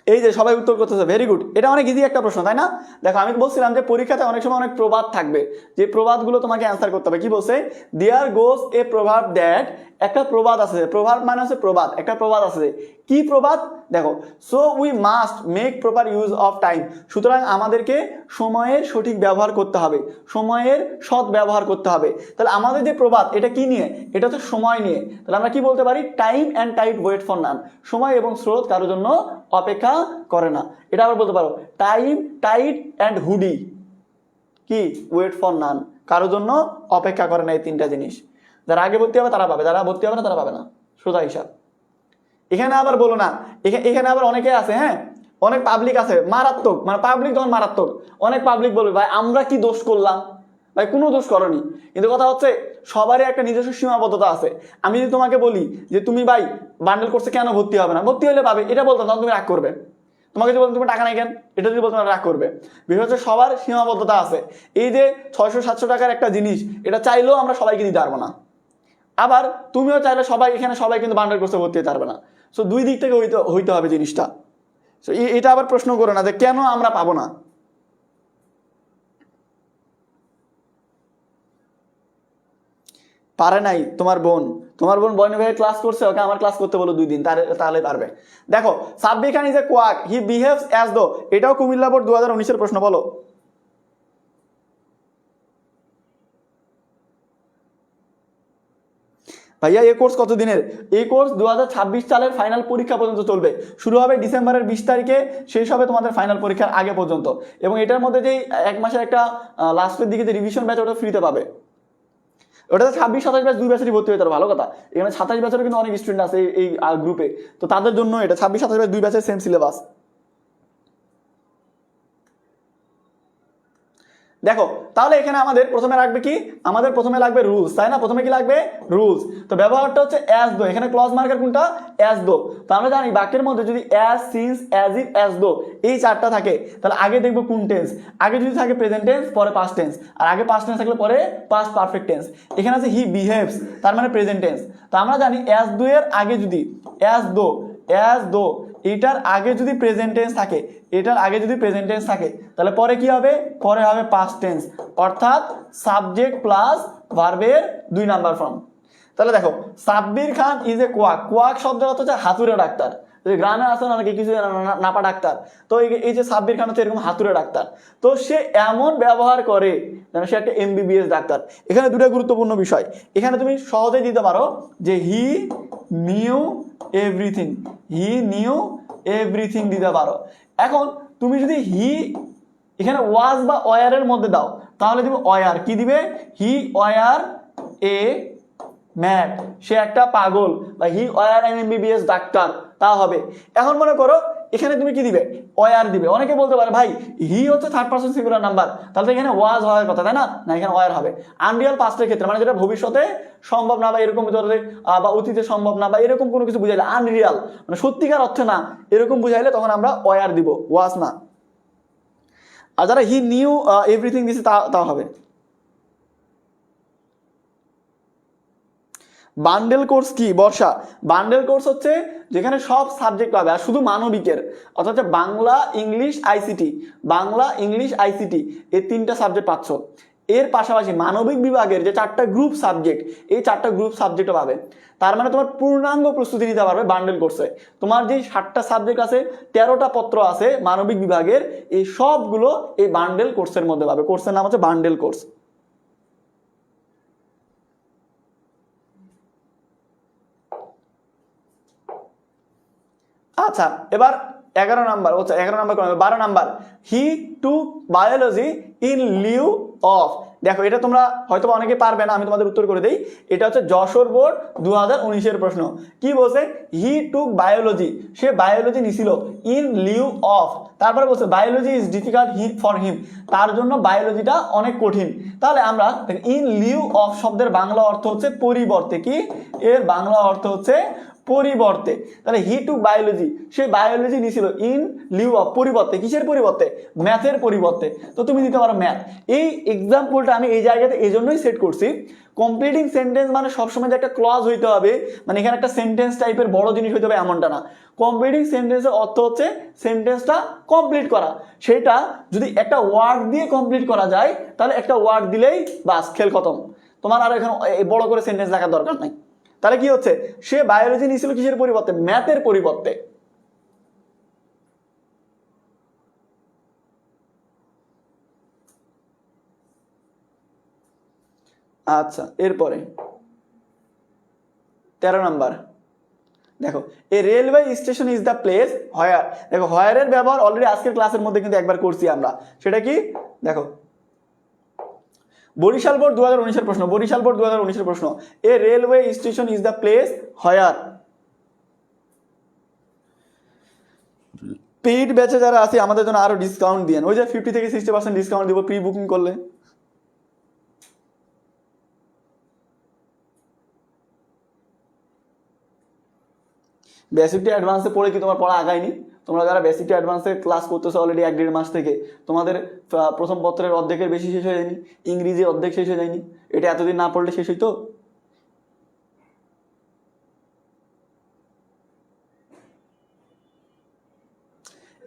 এই যে সবাই উত্তর করতেছে, ভেরি গুড, এটা অনেক ইজি একটা প্রশ্ন, তাই না? দেখো আমি বলছিলাম যে পরীক্ষাতে অনেক সময় অনেক প্রবাদ থাকবে, যে প্রবাদগুলো তোমাকে অ্যান্সার করতে হবে। কি বলছে? দেয়ার গোজ এ প্রভাব দ্যাট, একটা প্রবাদ আছে, প্রভাব মানে হচ্ছে প্রবাদ, একটা প্রবাদ আছে। কি প্রবাদ? দেখো, so we must make proper use of time, সুতরাং আমাদেরকে সময়ের সঠিক ব্যবহার করতে হবে, সময়ের সৎ ব্যবহার করতে হবে। তাহলে আমাদের যে প্রবাদ, এটা কি নিয়ে? এটা হচ্ছে সময় নিয়ে। তাহলে আমরা কি বলতে পারি? Time and tide wait for none, সময় এবং স্রোত কারোর জন্য অপেক্ষা করে না। এটা আবার বলতে পারো, টাইম টাইড অ্যান্ড হুডি কি ওয়েট ফর নান, কারোর জন্য অপেক্ষা করে না। এই 3টা জিনিস যারা আগে ভর্তি হবে তারা পাবে, যারা ভর্তি হবে না তারা পাবে না, সোজা হিসাব। এখানে আবার বলো না, এখানে আবার অনেকে আছে, হ্যাঁ অনেক পাবলিক আছে মারাত্মক, মানে পাবলিক যখন মারাত্মক, অনেক পাবলিক বলবে ভাই আমরা কি দোষ করলাম? ভাই কোনো দোষ করনি, কিন্তু কথা হচ্ছে সবারই একটা নিজস্ব সীমাবদ্ধতা আছে। আমি যদি তোমাকে বলি যে তুমি ভাই বান্ডেল করছে কেন ভর্তি হবে না, ভর্তি হলে পাবে, এটা বলতাম তখন তুমি রাগ করবে। তোমাকে যদি বলতাম তুমি টাকা নাই কেন, এটা যদি বলতাম রাগ করবে। বিষয় হচ্ছে সবার সীমাবদ্ধতা আছে। এই যে 600-700 টাকার একটা জিনিস, এটা চাইলেও আমরা সবাইকে দিতে পারবো না, আবার তুমিও চাইলে এখানে সবাই কিন্তু বান্ডেল করতে ভর্তি হতে পারবে না। সো দুই দিক থেকে হইতে হবে জিনিসটা। সো এটা আবার প্রশ্ন করো না যে কেন আমরা পাবো না। পারে নাই তোমার বোন বয়ন ভাই ক্লাস করছে, ওকে আমার ক্লাস করতে বলো 2 দিন, তাহলে পারবে। দেখো, Sabbir Khan is a quack, he behaves as though, এটাও কুমিল্লা বোর্ড 2019-এর প্রশ্ন, বলো। ভাইয়া এই কোর্স কত দিনের? এই কোর্স 2026 সালের ফাইনাল পরীক্ষা পর্যন্ত চলবে, শুরু হবে ডিসেম্বরের 20 তারিখে, শেষ হবে তোমাদের ফাইনাল পরীক্ষার আগে পর্যন্ত। এবং এটার মধ্যে যেই 1 মাসের একটা লাস্টের দিকে যে রিভিশন ব্যাচ, ওটা ফ্রিতে পাবে। ওটাতে 26-27 ব্যাচ 2 ব্যাচেরই ভর্তি হতে পারো, ভালো কথা। এখানে 27 ব্যাচেরও কিন্তু অনেক স্টুডেন্ট আছে এই গ্রুপে, তো তাদের জন্য এটা 26-27 ব্যাচ 2 ব্যাচের সেম সিলেবাস। দেখো তাহলে এখানে আমাদের প্রথমে লাগবে কি? আমাদের প্রথমে লাগবে রুলস, তাই না? প্রথমে কি লাগবে? রুলস। তো ব্যবহারটা হচ্ছে অ্যাজ দো, এখানে ক্লজ মার্কার কোনটা? As though. তো আমরা জানি বাক্যের মধ্যে যদি as, since, as if, as though এই 4টা থাকে, তাহলে আগে দেখবো কোন টেন্স। আগে যদি থাকে প্রেজেন্ট টেন্স, পরে পাস্ট টেন্স, আর আগে পাস্ট টেন্স থাকলে পরে পাস্ট পারফেক্ট টেন্স। এখানে আছে হি বিহেভস, তার মানে প্রেজেন্ট টেন্স। তো আমরা জানি অ্যাজ দো এর আগে যদি অ্যাজ দো এটার আগে যদি প্রেজেন্ট টেন্স থাকে, তাহলে পরে কি হবে? পরে হবে পাস্ট টেন্স, অর্থাৎ সাবজেক্ট প্লাস ভার্বের 2 নাম্বার ফর্ম। তাহলে দেখো, Sabbir Khan is a quack শব্দের অর্থ হচ্ছে হাতুড়ে ডাক্তার। গ্রামে আসে না, কিছু নাপা ডাক্তার, তো এই যে সাব্বির খান হচ্ছে এরকম হাতুড়ে ডাক্তার, তো সে এমন ব্যবহার করে যেন সে একটা MBBS ডাক্তার। এখানে 2টা গুরুত্বপূর্ণ বিষয়, এখানে তুমি সহজেই দিতে পারো যে হি নিউ এভরিথিং, এভরিথিং দিতে পারো। এখন তুমি যদি হি এখানে ওয়াজ বা ওয়ারের মধ্যে দাও তাহলে তুমি ওয়ার কি দিবে, হি ওয়ার এ ম্যাড, সে একটা পাগল, বা হি ওয়ার এন এমবিবিএস ডাক্তার, তা হবে। এখন মনে করো এখানে তুমি কি দিবে, ওয়ার দিবে। অনেকে বলতে পারে ভাই হি হচ্ছে থার্ড পারসন সিঙ্গুলার নাম্বার, তাহলে এখানে ওয়াজ হওয়ার কথা, তাই না? না, এখানে ওয়ার হবে। আনরিয়াল পাস্টের ক্ষেত্রে মানে যেটা ভবিষ্যতে সম্ভব না বা এরকম বা অতীতে সম্ভব না বা এরকম কোনো কিছু বুঝাইলে, আনরিয়াল মানে সত্যিকার অর্থে না এরকম বুঝাইলে তখন আমরা ওয়ার দিব, ওয়াজ না। আর যারা হি নিউ এভরিথিং দিছে তা হবে। বান্ডেল কোর্স কি বর্ষা? বান্ডেল কোর্স হচ্ছে যেখানে সব সাবজেক্ট পাবে, আর শুধু মানবিকের, অর্থাৎ Bangla English ICT, Bangla English ICT এই 3টা সাবজেক্ট পাচ্ছ। এর পাশাপাশি মানবিক বিভাগের যে 4টা গ্রুপ সাবজেক্ট, এই 4টা গ্রুপ সাবজেক্টও পাবে। তার মানে তোমার পূর্ণাঙ্গ প্রস্তুতি নিতে পারবে বান্ডেল কোর্সে। তোমার যে 7টা সাবজেক্ট আছে, 13টা পত্র আছে মানবিক বিভাগের, এই সবগুলো এই বান্ডেল কোর্সের মধ্যে পাবে। কোর্সের নাম হচ্ছে বান্ডেল কোর্স। আচ্ছা, এবার 11 number, 11 number 12 number, he took biology in Liu of. দেখো এটা তোমরা হয়তো অনেকে পারবে না, আমি তোমাদের উত্তর করে দেই। এটা হচ্ছে যশোর বোর্ড 2019-এর প্রশ্ন। কি বলছে, হি টুক বায়োলজি, সে বায়োলজি নিছিল, ইন লিউ অফ, তারপরে বলছে biology is difficult for him, তার জন্য বায়োলজিটা অনেক কঠিন। তাহলে আমরা ইন লিউ অফ শব্দের বাংলা অর্থ হচ্ছে পরিবর্তে। কি এর বাংলা অর্থ হচ্ছে পরিবর্তে। তাহলে হি টুক বায়োলজি, সে বায়োলজি নিছিল ইন লিউ অফ, পরিবর্তে। কিসের পরিবর্তে? ম্যাথের পরিবর্তে। তো তুমি দিতে পারো ম্যাথ। এই এক্সাম্পলটা আমি এই জায়গাতে এই জন্যই সেট করছি, কমপ্লিটিং সেন্টেন্স মানে সবসময় যে একটা ক্লজ হইতে হবে, মানে এখানে একটা সেন্টেন্স টাইপের বড় জিনিস হইতে হবে এমনটা না। কমপ্লিটিং সেন্টেন্সের অর্থ হচ্ছে সেন্টেন্সটা কমপ্লিট করা। সেটা যদি একটা ওয়ার্ড দিয়ে কমপ্লিট করা যায় তাহলে একটা ওয়ার্ড দিলেই বাস, খেল খতম। তোমার আর এখানে বড় করে সেন্টেন্স লেখার দরকার নাই। তাহলে কি হচ্ছে, সে বায়োলজি নিয়েছিল কিসের পরিবর্তে? ম্যাথের পরিবর্তে। আচ্ছা, এরপরে 13 নাম্বার, দেখো এ railway station is the place where. দেখো হোয়ারের ব্যবহার অলরেডি আজকের ক্লাসের মধ্যে কিন্তু একবার করছি আমরা। সেটা কি দেখো, বরিশাল বোর্ড 2019-এর প্রশ্ন, বরিশাল বোর্ড 2019-এর প্রশ্ন, এ railway station is the place where. Paid ব্যাচে যারা আছে আমাদের জন্য আরো ডিসকাউন্ট দিয়েন, ওই যে 50 থেকে 60% ডিসকাউন্ট দিব প্রি বুকিং করলে। বেসিকটা অ্যাডভান্সে পড়ে কি তোমার পড়া আগায়নি? তোমরা যারা বেসিকটা অ্যাডভান্সে ক্লাস করতেছো অলরেডি 1-1.5 মাস থেকে, তোমাদের প্রথম পত্রের অর্ধেকের বেশি শেষ হয়ে যায়নি? ইংরেজি অর্ধেক শেষ হয়ে যায়নি? এটা এতদিন না পড়লে শেষ হইতো?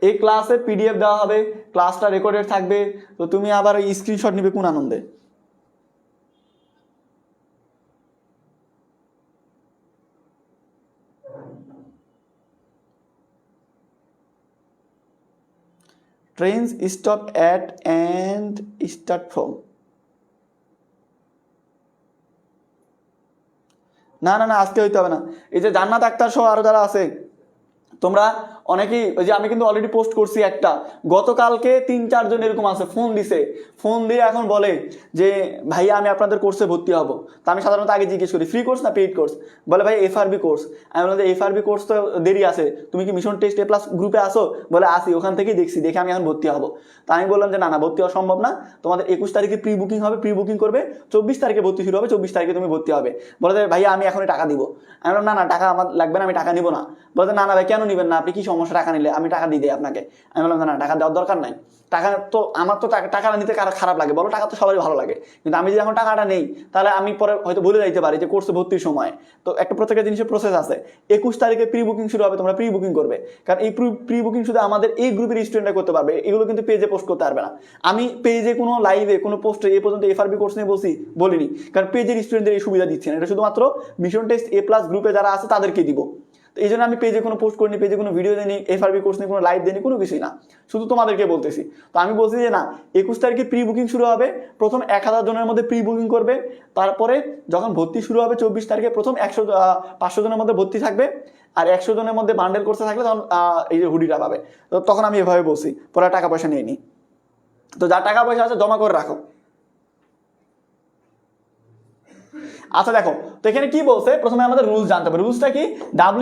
এই ক্লাসে পিডিএফ দেওয়া হবে, ক্লাসটা রেকর্ডেড থাকবে, তো তুমি আবার ওই স্ক্রিনশট নিবে কোন আনন্দে? Trains stop at and start from. না না না, আজকে হইতে হবে না। এই যে জান্নাত আক্তার সহ আরো যারা আছে তোমরা অনেকেই, ওই যে আমি কিন্তু অলরেডি পোস্ট করছি একটা, গতকালকে 3-4 জন এরকম আছে ফোন দিছে, ফোন দিয়ে এখন বলে যে ভাইয়া আমি আপনাদের কোর্সে ভর্তি হব। তা আমি সাধারণত আগে জিজ্ঞেস করি ফ্রি কোর্স না পেইড কোর্স, বলে ভাই এফআরবি কোর্স। আমি বললাম এফআরবি কোর্স তো দেরি আছে, তুমি কি মিশন টেস্ট A+ গ্রুপে আসো? বলে আসি, ওখান থেকেই দেখছি, দেখে আমি এখন ভর্তি হব। তা আমি বললাম যে না না, ভর্তি হওয়া সম্ভব না, তোমাদের 21 তারিখে প্রি বুকিং হবে, প্রি বুকিং করবে, 24 তারিখে ভর্তি শুরু হবে, 24 তারিখে তুমি ভর্তি হবে। বলে ভাইয়া আমি এখনই টাকা দিব। আমি বললাম না না, টাকা আমার লাগবে না, আমি টাকা নিব না। বলতে না না ভাই কেন নিবেন না, আপনি কি সমস্যা, টাকা নিলে আমি টাকা দিয়ে দিই আপনাকে। আমি বললাম না টাকা দেওয়ার দরকার নাই, টাকা তো আমার তো টাকা নিতে কারো খারাপ লাগে বলো? টাকা তো সবারই ভালো লাগে, কিন্তু আমি যদি এখন টাকাটা নেই তাহলে আমি পরে হয়তো ভুলে যাইতে পারি যে কোর্সে ভর্তির সময়। তো একটা প্রত্যেকটা জিনিসের প্রসেস আছে। 21 তারিখে প্রি বুকিং শুরু হবে, তোমরা প্রি বুকিং করবে, কারণ এই প্রি বুকিং শুধু আমাদের এই গ্রুপের স্টুডেন্টরা করতে পারবে, এগুলো কিন্তু পেজে পোস্ট করতে পারবে না। আমি পেজে কোনো লাইভে কোনো পোস্টে এ পর্যন্ত এফআরবি কোর্স নিয়ে বলিনি, কারণ পেজের স্টুডেন্টদের এই সুবিধা দিচ্ছে না, এটা শুধুমাত্র মিশন টেস্ট A+ গ্রুপে যারা আছে তাদেরকে দিব। তো এই জন্য আমি পেজে কোনো পোস্ট করিনি, পেজে কোনো ভিডিও দিইনি, এফআরবি কোর্স নিয়ে কোনো লাইভ দিইনি, কোনো কিছুই না, শুধু তোমাদেরকে বলতেছি। তো আমি বলছি যে না, 21 তারিখে প্রি বুকিং শুরু হবে, প্রথম 1000 জনের মধ্যে প্রি বুকিং করবে, তারপরে যখন ভর্তি শুরু হবে 24 তারিখে প্রথম 500 জনের মধ্যে ভর্তি থাকবে, আর 100 জনের মধ্যে বান্ডেল করতে থাকলে তখন এই যে হুডিটা পাবে। তো তখন আমি এভাবে বলছি, পরে টাকা পয়সা নিয়ে নিই। তো যার টাকা পয়সা আছে জমা করে রাখো। আচ্ছা দেখো, তো এখানে কি বলছে, প্রথমে আমাদের রুলস জানতে হবে। রুলসটা কি,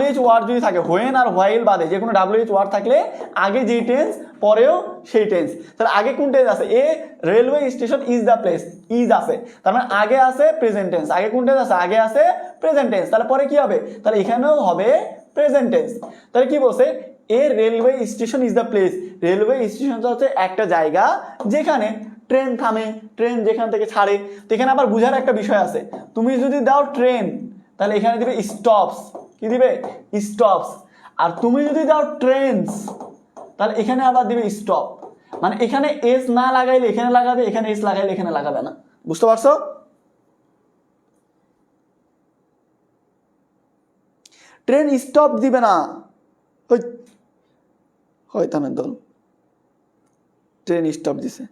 WH ওয়ার্ড যদি থাকে, হোয়েন আর হোয়াইল বাদে যে কোনো WH ওয়ার্ড থাকলে আগে যেই টেন্স পরেও সেই টেন্স। তাহলে আগে কোন টেন্স আছে, এ railway station is the place, is আছে, তার মানে আগে আছে প্রেজেন্ট টেন্স। আগে কোন টেন্স আছে, আগে আছে প্রেজেন্ট টেন্স। তাহলে পরে কি হবে, তাহলে এখানেও হবে প্রেজেন্ট টেন্স। তাহলে কি বলছে, এ railway station is the place, railway স্টেশনটা হচ্ছে একটা জায়গা যেখানে ট্রেন থামে, ট্রেন যেখান থেকে ছাড়ে। তো এখানে আবার বুঝার একটা বিষয় আছে, তুমি যদি দাও ট্রেন তাহলে এখানে দিবে স্টপস, কি দিবে স্টপস, আর তুমি যদি দাও ট্রেনস তাহলে এখানে আবার দিবে স্টপ। মানে এখানে এস না লাগাইলে এখানে লাগাবে, এখানে এস লাগাইলে এখানে লাগাবে না, বুঝতে পারছো? ট্রেন স্টপ দিবে না, হয়তানের দল ট্রেন স্টপ দিছে,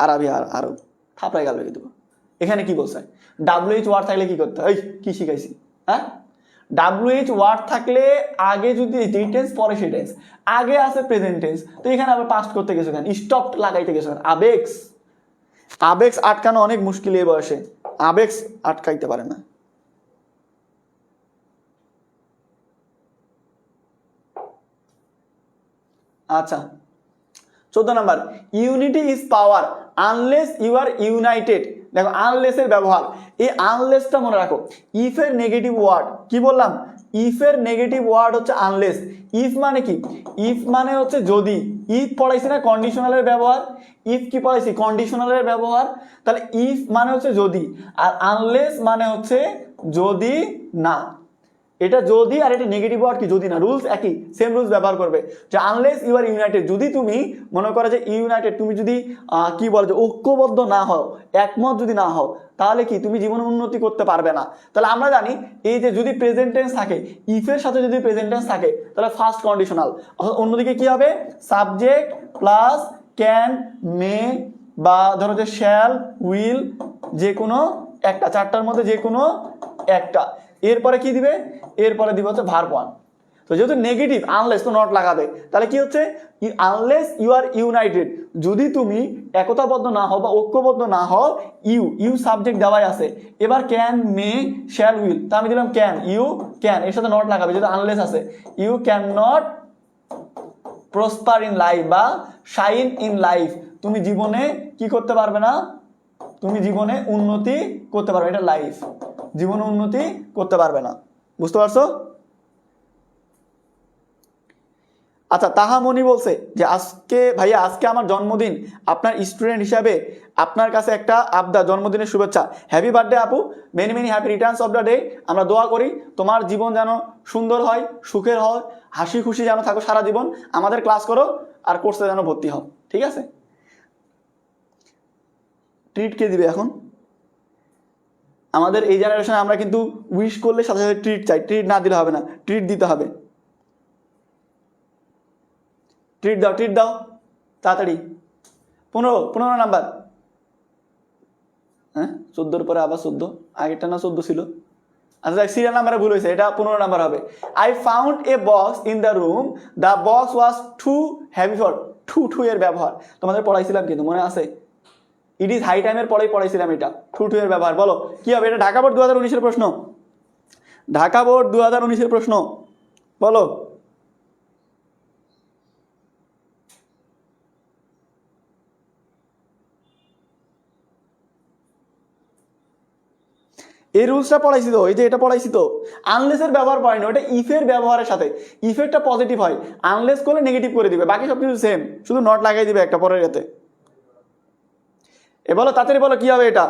আরবি আর আরব থাপড়াই গাল রেখে দেবো। এখানে কি বলছে, WH ওয়ার্ড থাকলে কি করতে হয়, কি শিখাইছি, হ্যাঁ? WH ওয়ার্ড থাকলে আগে যদি যেই টেন্স পরে সেই টেন্স, আগে আছে প্রেজেন্ট টেন্স, তো এখানে আবার পাস্ট করতে গেছো কেন, স্টপ লাগাইতে গেছো কেন? আবেক্স, আবেক্স আটকানো অনেক মুশকিল এই বয়সে, আবেক্স আটকাইতে পারে না। আচ্ছা 14 number, unity is power unless you are united. দেখো আনলেস এর ব্যবহার, এই আনলেসটা মনে রাখো, ইফ এর নেগেটিভ ওয়ার্ড, কি বললাম, ইফ এর নেগেটিভ ওয়ার্ড হচ্ছে আনলেস। ইফ মানে কি, ইফ মানে হচ্ছে যদি, ইফ পড়াইছি না কন্ডিশনালের ব্যবহার, ইফ কি পড়াইছি কন্ডিশনালের ব্যবহার, তাহলে ইফ মানে হচ্ছে যদি, আর আনলেস মানে হচ্ছে যদি না। এটা যদি আর এটা নেগেটিভ ওয়ার্ড কি, যদি না, রুলস একই, সেম রুলস ব্যবহার করবে। যে আনলেস ইউ আর ইউনাইটেড, যদি তুমি মনে করো যে ইউনাইটেড, তুমি যদি কি বলে যে ঐক্যবদ্ধ না হও, একমত যদি না হও, তাহলে কি তুমি জীবনে উন্নতি করতে পারবে না। তাহলে আমরা জানি এই যে যদি প্রেজেন্ট টেন্স থাকে, ইফের সাথে যদি প্রেজেন্ট টেন্স থাকে তাহলে ফার্স্ট কন্ডিশনাল, অর্থাৎ অন্যদিকে কি হবে, সাবজেক্ট প্লাস ক্যান, মে, বা ধরো যে শ্যাল, উইল, যে কোনো একটা, চারটার মধ্যে যে কোনো একটা। এরপরে কি দিবে, এরপরে দিবে হচ্ছে ভার্ব ওয়ান। তো যেহেতু নেগেটিভ, আনলেস তো নট লাগাবে, তাহলে কি হচ্ছে, আনলেস ইউ আর ইউনাইটেড, যদি তুমি একতাবদ্ধ না হও বা ঐক্যবদ্ধ না হও, ইউ, ইউ সাবজেক্ট দেওয়াই আছে, এবার ক্যান, মে, শ্যাল, উইল, তা আমি দিলাম ক্যান, ইউ ক্যান, এর সাথে নট লাগাবে যেহেতু আনলেস আছে, you can not prosper in life বা শাইন ইন লাইফ, তুমি জীবনে কি করতে পারবে না, তুমি জীবনে উন্নতি করতে পারবে, এটা লাইফ, জীবনে উন্নতি করতে পারবে না, বুঝতে পারছো? আচ্ছা তাহামণি বলছে যে আজকে ভাইয়া, আজকে আমার জন্মদিন, আপনার স্টুডেন্ট হিসাবে আপনার কাছে একটা আবদার, জন্মদিনের শুভেচ্ছা, হ্যাপি বার্থডে আপু, many many happy Returns of the day. আমরা দোয়া করি তোমার জীবন যেন সুন্দর হয়, সুখের হয়, হাসি খুশি যেন থাকো সারা জীবন, আমাদের ক্লাস করো আর কোর্সে যেন ভর্তি হও, ঠিক আছে? ট্রিট কে দিবে এখন? আমাদের এই জেনারেশনে আমরা কিন্তু উইশ করলে সাথে সাথে ট্রিট চাই, ট্রিট না দিলে হবে না, ট্রিট দিতে হবে। ট্রিট দাও, ট্রিট দাও তাড়াতাড়ি। 15 নাম্বার, হ্যাঁ 14-র পরে আবার 14, আগেরটা না 14 ছিল। আচ্ছা দেখ, সিরিয়াল নাম্বারে ভুল হয়েছে, এটা 15 নাম্বার হবে। I found a box in the room, the box was too heavy for, too too এর ব্যবহার তোমাদের পড়াইছিলাম কিন্তু মনে আছে, ইট ইজ হাই টাইমের পরেই পড়াইছিলাম এটা, টু টু এর ব্যবহার। বলো কি হবে, এটা ঢাকা বোর্ড 2019-এর প্রশ্ন, ঢাকা বোর্ড 2019-এর প্রশ্ন, বলো। এই রুলসটা পড়াইছি তো, এই যে এটা পড়াইছি তো, আনলেসের ব্যবহার পড়াইনি, ওটা ইফের ব্যবহারের সাথে, ইফেক্টটা পজিটিভ হয়, আনলেস করলে নেগেটিভ করে দিবে, বাকি সব কিছু সেম, শুধু নট লাগাই দিবে একটা পরের এতে। এ বলো তাড়াতাড়ি বলো কি হবে এটা।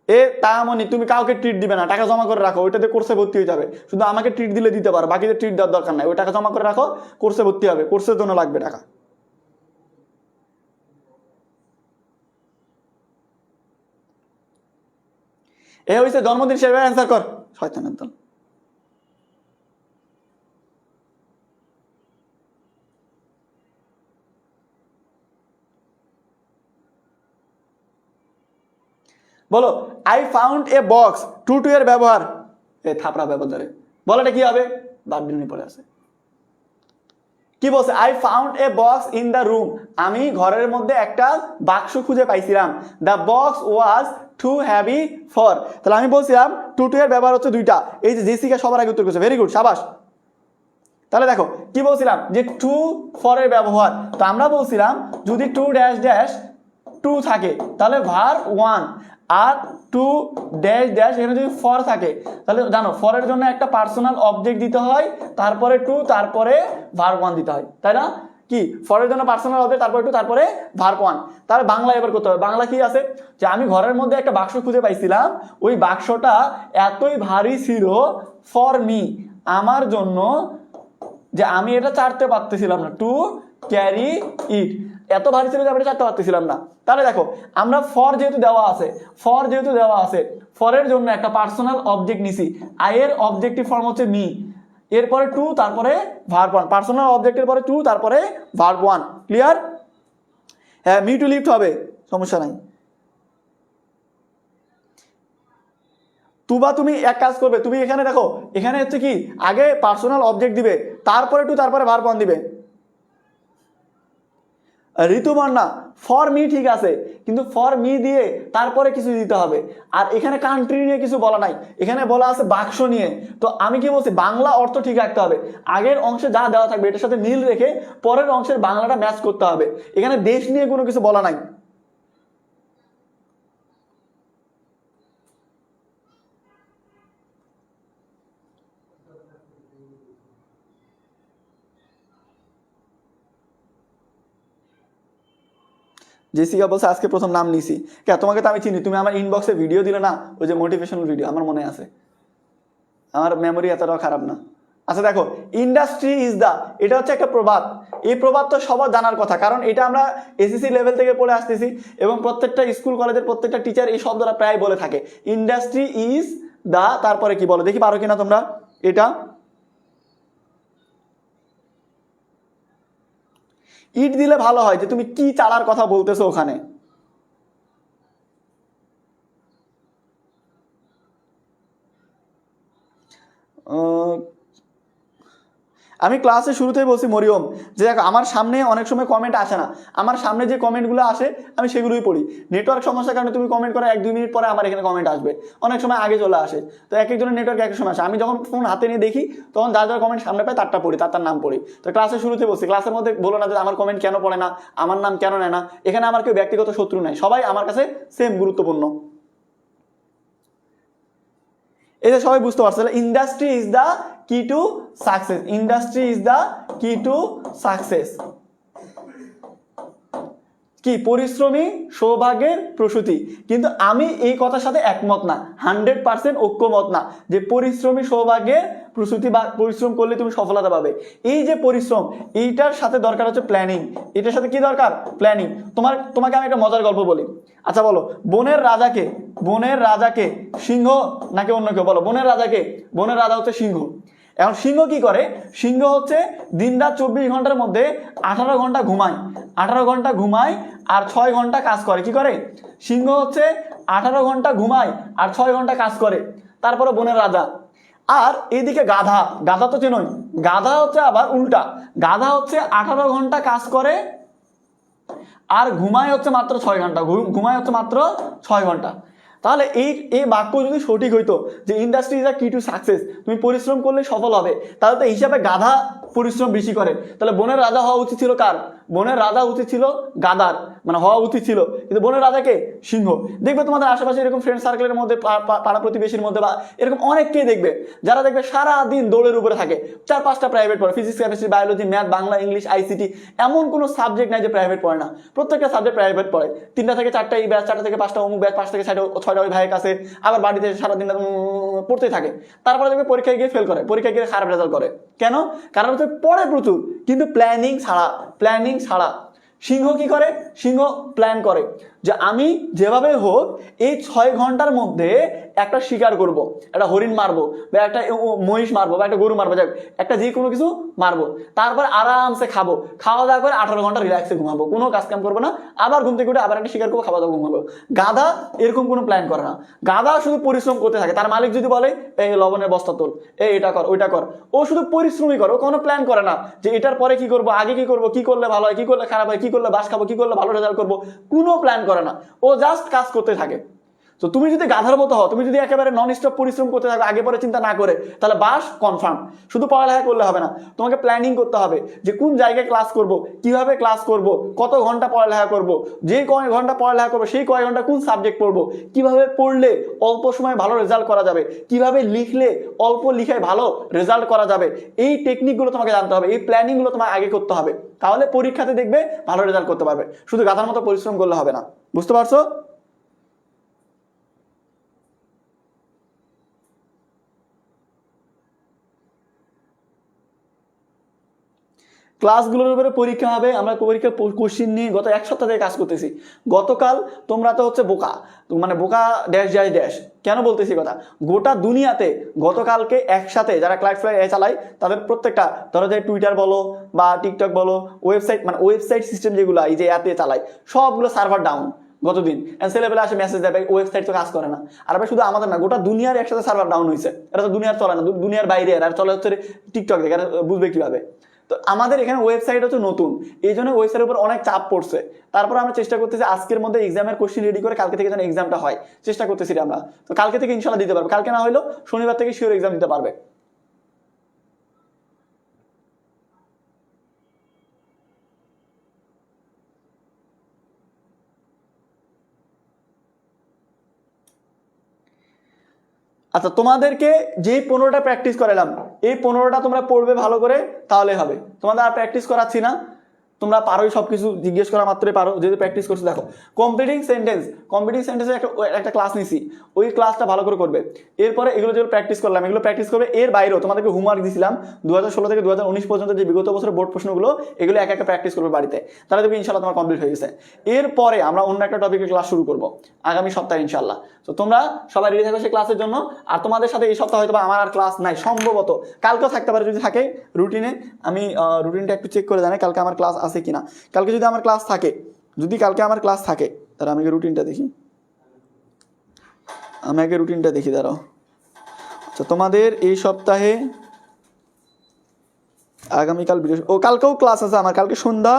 এ তামনি, তুমি কাউকে ট্রিট দিবে না, টাকা জমা করে রাখো, ওইটাতে কোর্সে ভর্তি হয়ে যাবে, শুধু আমাকে ট্রিট দিলে দিতে পারো, বাকিদের ট্রিট দেওয়ার দরকার নাই, ওই টাকা জমা করে রাখো, কোর্সে ভর্তি হবে, কোর্সের জন্য লাগবে টাকা। এ হয়েছে জন্মদিন, সেভাবে অ্যান্সার কর, শয়তানের দল। বলো I found a box, too too এর ব্যবহার, এই থাপড়া ব্যবহার বলো এটা কি হবে, বার্ডিনে পড়ে আছে। কি বলছে, I found a box in the room, আমি ঘরের মধ্যে একটা বাক্স খুঁজে পাইছিলাম। The box was too heavy for, তাহলে আমি বলছিলাম টু টু এর ব্যবহার হচ্ছে দুইটা। এই যে জেসিকা সবার আগে উত্তর করছে, ভেরি গুড, সাবাস। তাহলে দেখো কি বলছিলাম যে টু ফর এর ব্যবহার, তো আমরা বলছিলাম যদি টু ড্যাশ ড্যাশ টু থাকে তাহলে verb one, R to dash dash এখানে যদি ফর থাকে তাহলে জানো ফরের জন্য একটা পার্সোনাল অবজেক্ট দিতে হয়, তারপরে টু, তারপরে ভার্ব ওয়ান দিতে হয়, তাই না? কি ফরের জন্য পার্সোনাল অবজেক্ট, তারপরে টু, তারপরে ভার্ব ওয়ান। তাহলে বাংলা এবার করতে হবে। বাংলা কি আছে, যে আমি ঘরের মধ্যে একটা বাক্স খুঁজে পাইছিলাম, ওই বাক্সটা এতই ভারী ছিল ফর মি, আমার জন্য, যে আমি এটা চাটতে পারতেছিলাম না, টু ক্যারি ইট, এত ভারী ছিল যে আমি এটা চাটতে পারতেছিলাম না। তাহলে দেখো আমরা ফর যেহেতু দেওয়া আছে, ফরের জন্য একটা পার্সোনাল অবজেক্ট নিছি, আয়ের অবজেক্টিভ ফর্ম হচ্ছে মি, এরপরে টু, তারপরে ভার্ব ওয়ান, পার্সোনাল অবজেক্টের পরে টু, তারপরে ভার্ব ওয়ান। ক্লিয়ার? হ্যাঁ, মি টু লিফট হবে, সমস্যা নাই। তুবা তুমি এক কাজ করবে, তুমি এখানে দেখো, এখানে হচ্ছে কি আগে পার্সোনাল অবজেক্ট দিবে, তারপরে টু, তারপরে ভার্ব ওয়ান দিবে। ঋতুবর্ণা ফর মি ঠিক আছে, কিন্তু ফর মি দিয়ে তারপরে কিছু দিতে হবে, আর এখানে কান্ট্রি নিয়ে কিছু বলা নাই, এখানে বলা আছে বাক্স নিয়ে। তো আমি কি বলছি, বাংলা অর্থ ঠিক রাখতে হবে, আগের অংশে যা দেওয়া থাকবে এটার সাথে মিল রেখে পরের অংশের বাংলাটা ম্যাচ করতে হবে, এখানে দেশ নিয়ে কোনো কিছু বলা নাই। জেসিকা বলছে আজকে প্রথম নাম নিছি, কে তোমাকে তো আমি চিনি, তুমি আমার ইনবক্সে ভিডিও দিলে না, ওই যে মোটিভেশনাল ভিডিও, আমার মনে আছে, আমার মেমোরি এতটাও খারাপ না। আচ্ছা দেখো, ইন্ডাস্ট্রি ইজ দ্য, এটা হচ্ছে একটা প্রবাদ, এই প্রবাদ তো সবার জানার কথা, কারণ এটা আমরা এসএসসি লেভেল থেকে পড়ে আসতেছি, এবং প্রত্যেকটা স্কুল কলেজের প্রত্যেকটা টিচার এই শব্দটা প্রায় বলে থাকে, ইন্ডাস্ট্রি ইজ দ্য, তারপরে কি বলো দেখি, পারো কিনা তোমরা এটা? ইট দিলে ভালো হয়, যে তুমি কি চালার কথা বলতেছো ওখানে। আমি ক্লাসে শুরুতেই বলছি মরিয়ম, যে দেখো আমার সামনে অনেক সময় কমেন্ট আসে না, আমার সামনে যে কমেন্টগুলো আসে আমি সেগুলোই পড়ি, নেটওয়ার্ক সমস্যার কারণে তুমি কমেন্ট করে 1-2 মিনিট পরে আমার এখানে কমেন্ট আসবে, অনেক সময় আগে চলে আসে, তো এক একজনের নেটওয়ার্ক এক সময় আসে, আমি যখন ফোন হাতে নিয়ে দেখি তখন যার যার কমেন্ট সামনে পাই তারটা পড়ি, তার নাম পড়ি। তো ক্লাসে শুরুতে বলছি, ক্লাসের মধ্যে বলো না যে আমার কমেন্ট কেন পড়ে না, আমার নাম কেন নেয় না, এখানে আমার কেউ ব্যক্তিগত শত্রু নাই, সবাই আমার কাছে সেম গুরুত্বপূর্ণ। এটা সবাই বুঝতে পারছে, ইন্ডাস্ট্রি ইজ দ্য কি to success, industry is the কি টু সাকসেস। কি পরিশ্রমী সৌভাগ্যের প্রসূতি, কিন্তু আমি এই কথার সাথে একমত না, 100% ঐক্যমত না, যে পরিশ্রমী সৌভাগ্যের প্রসূতি বা পরিশ্রম করলে তুমি সফলতা পাবে। এই যে পরিশ্রম, এইটার সাথে দরকার হচ্ছে প্ল্যানিং, এটার সাথে কি দরকার, প্ল্যানিং। তোমাকে আমি একটা মজার গল্প বলি। আচ্ছা বলো, বনের রাজাকে সিংহ নাকি অন্য কেউ, বলো বনের রাজা হচ্ছে সিংহ। এখন সিংহ কি করে, সিংহ হচ্ছে দিনরাত 24 ঘন্টার মধ্যে 18 ঘন্টা ঘুমায় আর 6 ঘন্টা কাজ করে। কি করে, সিংহ হচ্ছে 18 ঘন্টা ঘুমায় আর 6 ঘন্টা কাজ করে, তারপরে বনের রাজা। আর এইদিকে গাধা তো চেনই, গাধা হচ্ছে আবার উল্টা, গাধা হচ্ছে 18 ঘন্টা কাজ করে আর ঘুমায় হচ্ছে মাত্র 6 ঘন্টা। তাহলে এই বাক্য যদি সঠিক হইতো যে ইন্ডাস্ট্রি ইজ আ কি টু সাকসেস, তুমি পরিশ্রম করলে সফল হবে, তাহলে তো হিসাবে গাধা পরিশ্রম বেশি করে, তাহলে বনের রাজা হওয়া উচিত ছিল কার, বনের রাজা উচিত ছিল গাধার, মানে হওয়া উচিত ছিল, কিন্তু বনের রাজাকে সিংহ। দেখবে তোমাদের আশেপাশে এরকম ফ্রেন্ড সার্কেলের মধ্যে, পাড়া প্রতিবেশীর মধ্যে বা এরকম অনেককেই দেখবে, যারা দেখবে সারাদিন দৌড়ের উপরে থাকে, 4-5টা প্রাইভেট পড়ে, physics, chemistry, biology, math, Bangla, English, ICT, এমন কোনো সাবজেক্ট নাই যে প্রাইভেট পড়ে না, প্রত্যেকটা সাবজেক্ট প্রাইভেট পড়ে, 3টা থেকে 4টা এই ব্যাচ, 4টা থেকে 5টা অমুক ব্যাচ, 5 থেকে 6টা ওই ভাইয়ের কাছে, আবার বাড়িতে সারাদিন পড়তেই থাকে, তারপরে দেখবে পরীক্ষায় গিয়ে ফেল করে, পরীক্ষায় গিয়ে খারাপ রেজাল্ট করে। কেন? কারণ হচ্ছে পড়ে প্রচুর, কিন্তু প্ল্যানিং ছাড়া। সিংহ কি করে, সিংহ প্ল্যান করে, যে আমি যেভাবে হোক এই 6 ঘন্টার মধ্যে একটা শিকার করব, একটা হরিণ মারবো বা একটা মহিষ মারবো বা একটা গরু মারবো, যাই একটা যে কোনো কিছু মারবো, তারপর আরামসে খাবো, খাওয়া দাওয়া করে 18 ঘন্টা রিল্যাক্সে ঘুমাবো, কোনো কাজ কাম করবো না, আবার ঘুম থেকে উঠে আবার একটা শিকার করবো, খাওয়া দাওয়া ঘুমাবো। গাধা এরকম কোনো প্ল্যান করে না, গাধা শুধু পরিশ্রম করতে থাকে। তার মালিক যদি বলে এই লবণের বস্তা তোল, এই এটা কর ওইটা কর, ও শুধু পরিশ্রমই করে, ও কোনো প্ল্যান করে না যে এটার পরে কি করবো, আগে কি করবো, কি করলে ভালো হয়, কি করলে খারাপ হয়, কি করলে বাস খাবো, কি করলে ভালো রেজাল্ট করবো, কোনো প্ল্যান করে না, ও জাস্ট কাজ করতে থাকে। তো তুমি যদি গাধার মতো হও, তুমি যদি একেবারে নন স্টপ পরিশ্রম করতে থাকো আগে পরে চিন্তা না করে, তাহলে বাস কনফার্ম। শুধু পড়ালেখা করলে হবে না, তোমাকে প্ল্যানিং করতে হবে যে কোন জায়গায় ক্লাস করব, কিভাবে ক্লাস করব, কত ঘন্টা পড়ালেখা করব, যে কয় ঘন্টা পড়ালেখা করবো সেই কয় ঘন্টা কোন সাবজেক্ট পড়বো, কিভাবে পড়লে অল্প সময়ে ভালো রেজাল্ট করা যাবে, কিভাবে লিখলে অল্প লিখায় ভালো রেজাল্ট করা যাবে, এই টেকনিকগুলো তোমাকে জানতে হবে, এই প্ল্যানিংগুলো তোমাকে আগে করতে হবে। তাহলে পরীক্ষাতে দেখবে ভালো রেজাল্ট করতে পারবে। শুধু গাধার মতো পরিশ্রম করলে হবে না। বুঝতে পারছো? ক্লাসগুলোর উপরে পরীক্ষা হবে, আমরা পরীক্ষার কোশ্চিন নিয়ে গত 1 সপ্তাহ থেকে কাজ করতেছি। গতকাল তোমরা তো হচ্ছে বোকা, মানে বোকা ড্যাশ ড্যাশ ড্যাশ, কেন বলতেছি কথা, গোটা দুনিয়াতে গতকালকে একসাথে যারা ক্লাসফ্লাই চালায় তাদের প্রত্যেকটা, ধরো যে টুইটার বলো বা টিকটক বলো, ওয়েবসাইট, মানে ওয়েবসাইট সিস্টেম যেগুলো এই যে অ্যাপে চালায় সবগুলো সার্ভার ডাউন গতদিন। ছেলেবেলা আসে মেসেজ দেবে ওয়েবসাইট তো কাজ করে না। আর ভাই শুধু আমাদের না, গোটা দুনিয়ার একসাথে সার্ভার ডাউন হয়েছে। এটা তো দুনিয়ার চলে না, দুনিয়ার বাইরে আর চলে হচ্ছে টিকটক দেখে, বুঝবে কিভাবে? তো আমাদের এখানে ওয়েবসাইট হচ্ছে নতুন, এই জন্য ওয়েবসাইটের উপর অনেক চাপ পড়ছে। তারপর আমরা চেষ্টা করতেছি আজকের মধ্যে এক্সামের কোশ্চেন রেডি করে কালকে থেকে যেন এক্সামটা হয়, চেষ্টা করতেছি আমরা। তো কালকে থেকে ইনশাল্লাহ দিতে পারবে, কালকে না হলেও শনিবার থেকে শিওর এক্সাম দিতে পারবে। আচ্ছা, তোমাদেরকে যেই 15টা প্র্যাকটিস করালাম, এই 15টা তোমরা পড়বে ভালো করে, তাহলে হবে। তোমাদের আর প্র্যাকটিস করাচ্ছি না, তোমরা পারোই, সবকিছু জিজ্ঞেস করা মাত্রই পারো, যেহেতু প্র্যাকটিস করছো। দেখো কমপ্লিটিং সেন্টেন্সের একটা ক্লাস নিছি, ওই ক্লাসটা ভালো করে করবে। এরপরে এগুলো যেগুলো প্র্যাকটিস করলাম এগুলো প্র্যাকটিস করবে। এর বাইরেও তোমাদেরকে হোমওয়ার্ক দিয়েছিলাম 2016 থেকে 2019 পর্যন্ত যে বিগত বছরের বোর্ড প্রশ্নগুলো, এগুলো একা প্র্যাকটিস করবে বাড়িতে, তাহলে দেখবে ইনশাল্লাহ তোমার কমপ্লিট হয়ে গেছে। এরপরে আমরা অন্য একটা টপিকের ক্লাস শুরু করবো আগামী সপ্তাহে ইনশাল্লাহ। তো তোমরা সবাই রেডি থাকো সেই ক্লাসের জন্য। আর তোমাদের সাথে এই সপ্তাহে হয়তো আমার আর ক্লাস নাই, সম্ভবত কালকেও থাকতে পারে যদি থাকে রুটিনে। আমি রুটিনটা একটু চেক করে জানাই কালকে আমার ক্লাস আছে কিনা। কালকে যদি আমার ক্লাস থাকে, তাহলে আমি রুটিনটা দেখি, দাঁড়াও। আচ্ছা, তোমাদের এই সপ্তাহে আগামীকাল কালকেও ক্লাস আছে আমার, কালকে সন্ধ্যা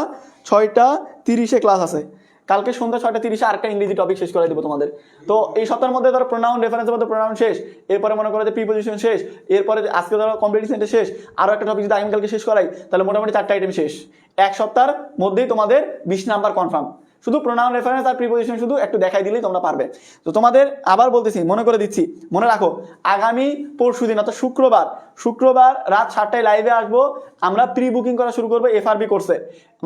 6:30 ক্লাস আছে। কালকে সন্ধ্যা 6:30 আরেকটা ইংরেজি টপিক শেষ করে দেবো তোমাদের। তো এই সপ্তাহের মধ্যে ধরো প্রোনাউন, রেফারেন্সের মধ্যে প্রোনাউন শেষ, এরপরে মনে করো যে প্রিপোজিশন শেষ, এরপরে আজকে ধরো কমপ্লিটিং সেন্টেন্স শেষ, আরও একটা টপিক যদি আগামীকালকে শেষ করাই তাহলে মোটামুটি 4টা আইটেম শেষ। 1 সপ্তাহের মধ্যেই তোমাদের 20 নাম্বার কনফার্ম। শুধু প্রোনাউন, রেফারেন্স আর প্রিপোজিশন শুধু একটু দেখাই দিলেই তোমরা পারবে। তো তোমাদের আবার বলতেছি, মনে করে দিচ্ছি, মনে রাখো আগামী পরশুদিন অর্থাৎ শুক্রবার রাত 7টায় লাইভে আসবো। আমরা প্রি বুকিং করা শুরু করবো FRB কোর্সে।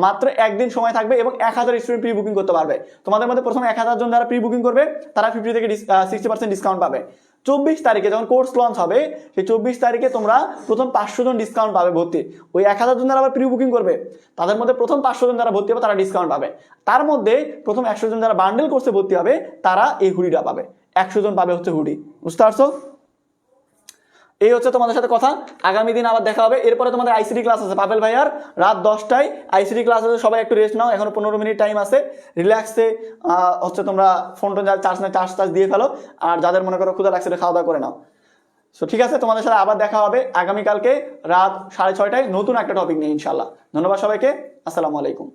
মাত্র একদিন সময় থাকবে এবং 1000 স্টুডেন্ট প্রি বুকিং করতে পারবে। তোমাদের মধ্যে প্রথমে 1000 জন যারা প্রি বুকিং করবে তারা 50 থেকে 60% ডিসকাউন্ট পাবে। 24 তারিখে যখন কোর্স লঞ্চ হবে, সেই 24 তারিখে তোমরা প্রথম 500 জন ডিসকাউন্ট পাবে ভর্তি। ওই 1000 জন যারা আবার প্রি বুকিং করবে তাদের মধ্যে প্রথম 500 জন যারা ভর্তি হবে তারা ডিসকাউন্ট পাবে। তার মধ্যে প্রথম 100 জন যারা বান্ডেল কোর্সে ভর্তি হবে তারা এই হুডিটা পাবে। 100 জন পাবে হচ্ছে হুডি। বুঝতে পারছো? এই হচ্ছে তোমাদের সাথে কথা। আগামী দিন আবার দেখা হবে। এরপরে তোমাদের আইসিটি ক্লাস আছে পাবেল ভাইয়ার রাত 10টায় আইসিটি ক্লাস আছে। সবাই একটু রেস্ট নাও, এখনো 15 মিনিট টাইম আছে, রিল্যাক্সে হচ্ছে তোমরা ফোন যার চার্জ দিয়ে ফেলো। আর যাদের মনে করো ক্ষুধা লাগছে খাওয়া দাওয়া করে নাও। সো ঠিক আছে, তোমাদের সাথে আবার দেখা হবে আগামীকালকে রাত 6:30টায় নতুন একটা টপিক নিয়ে ইনশাল্লাহ। ধন্যবাদ সবাইকে, আসসালামু আলাইকুম।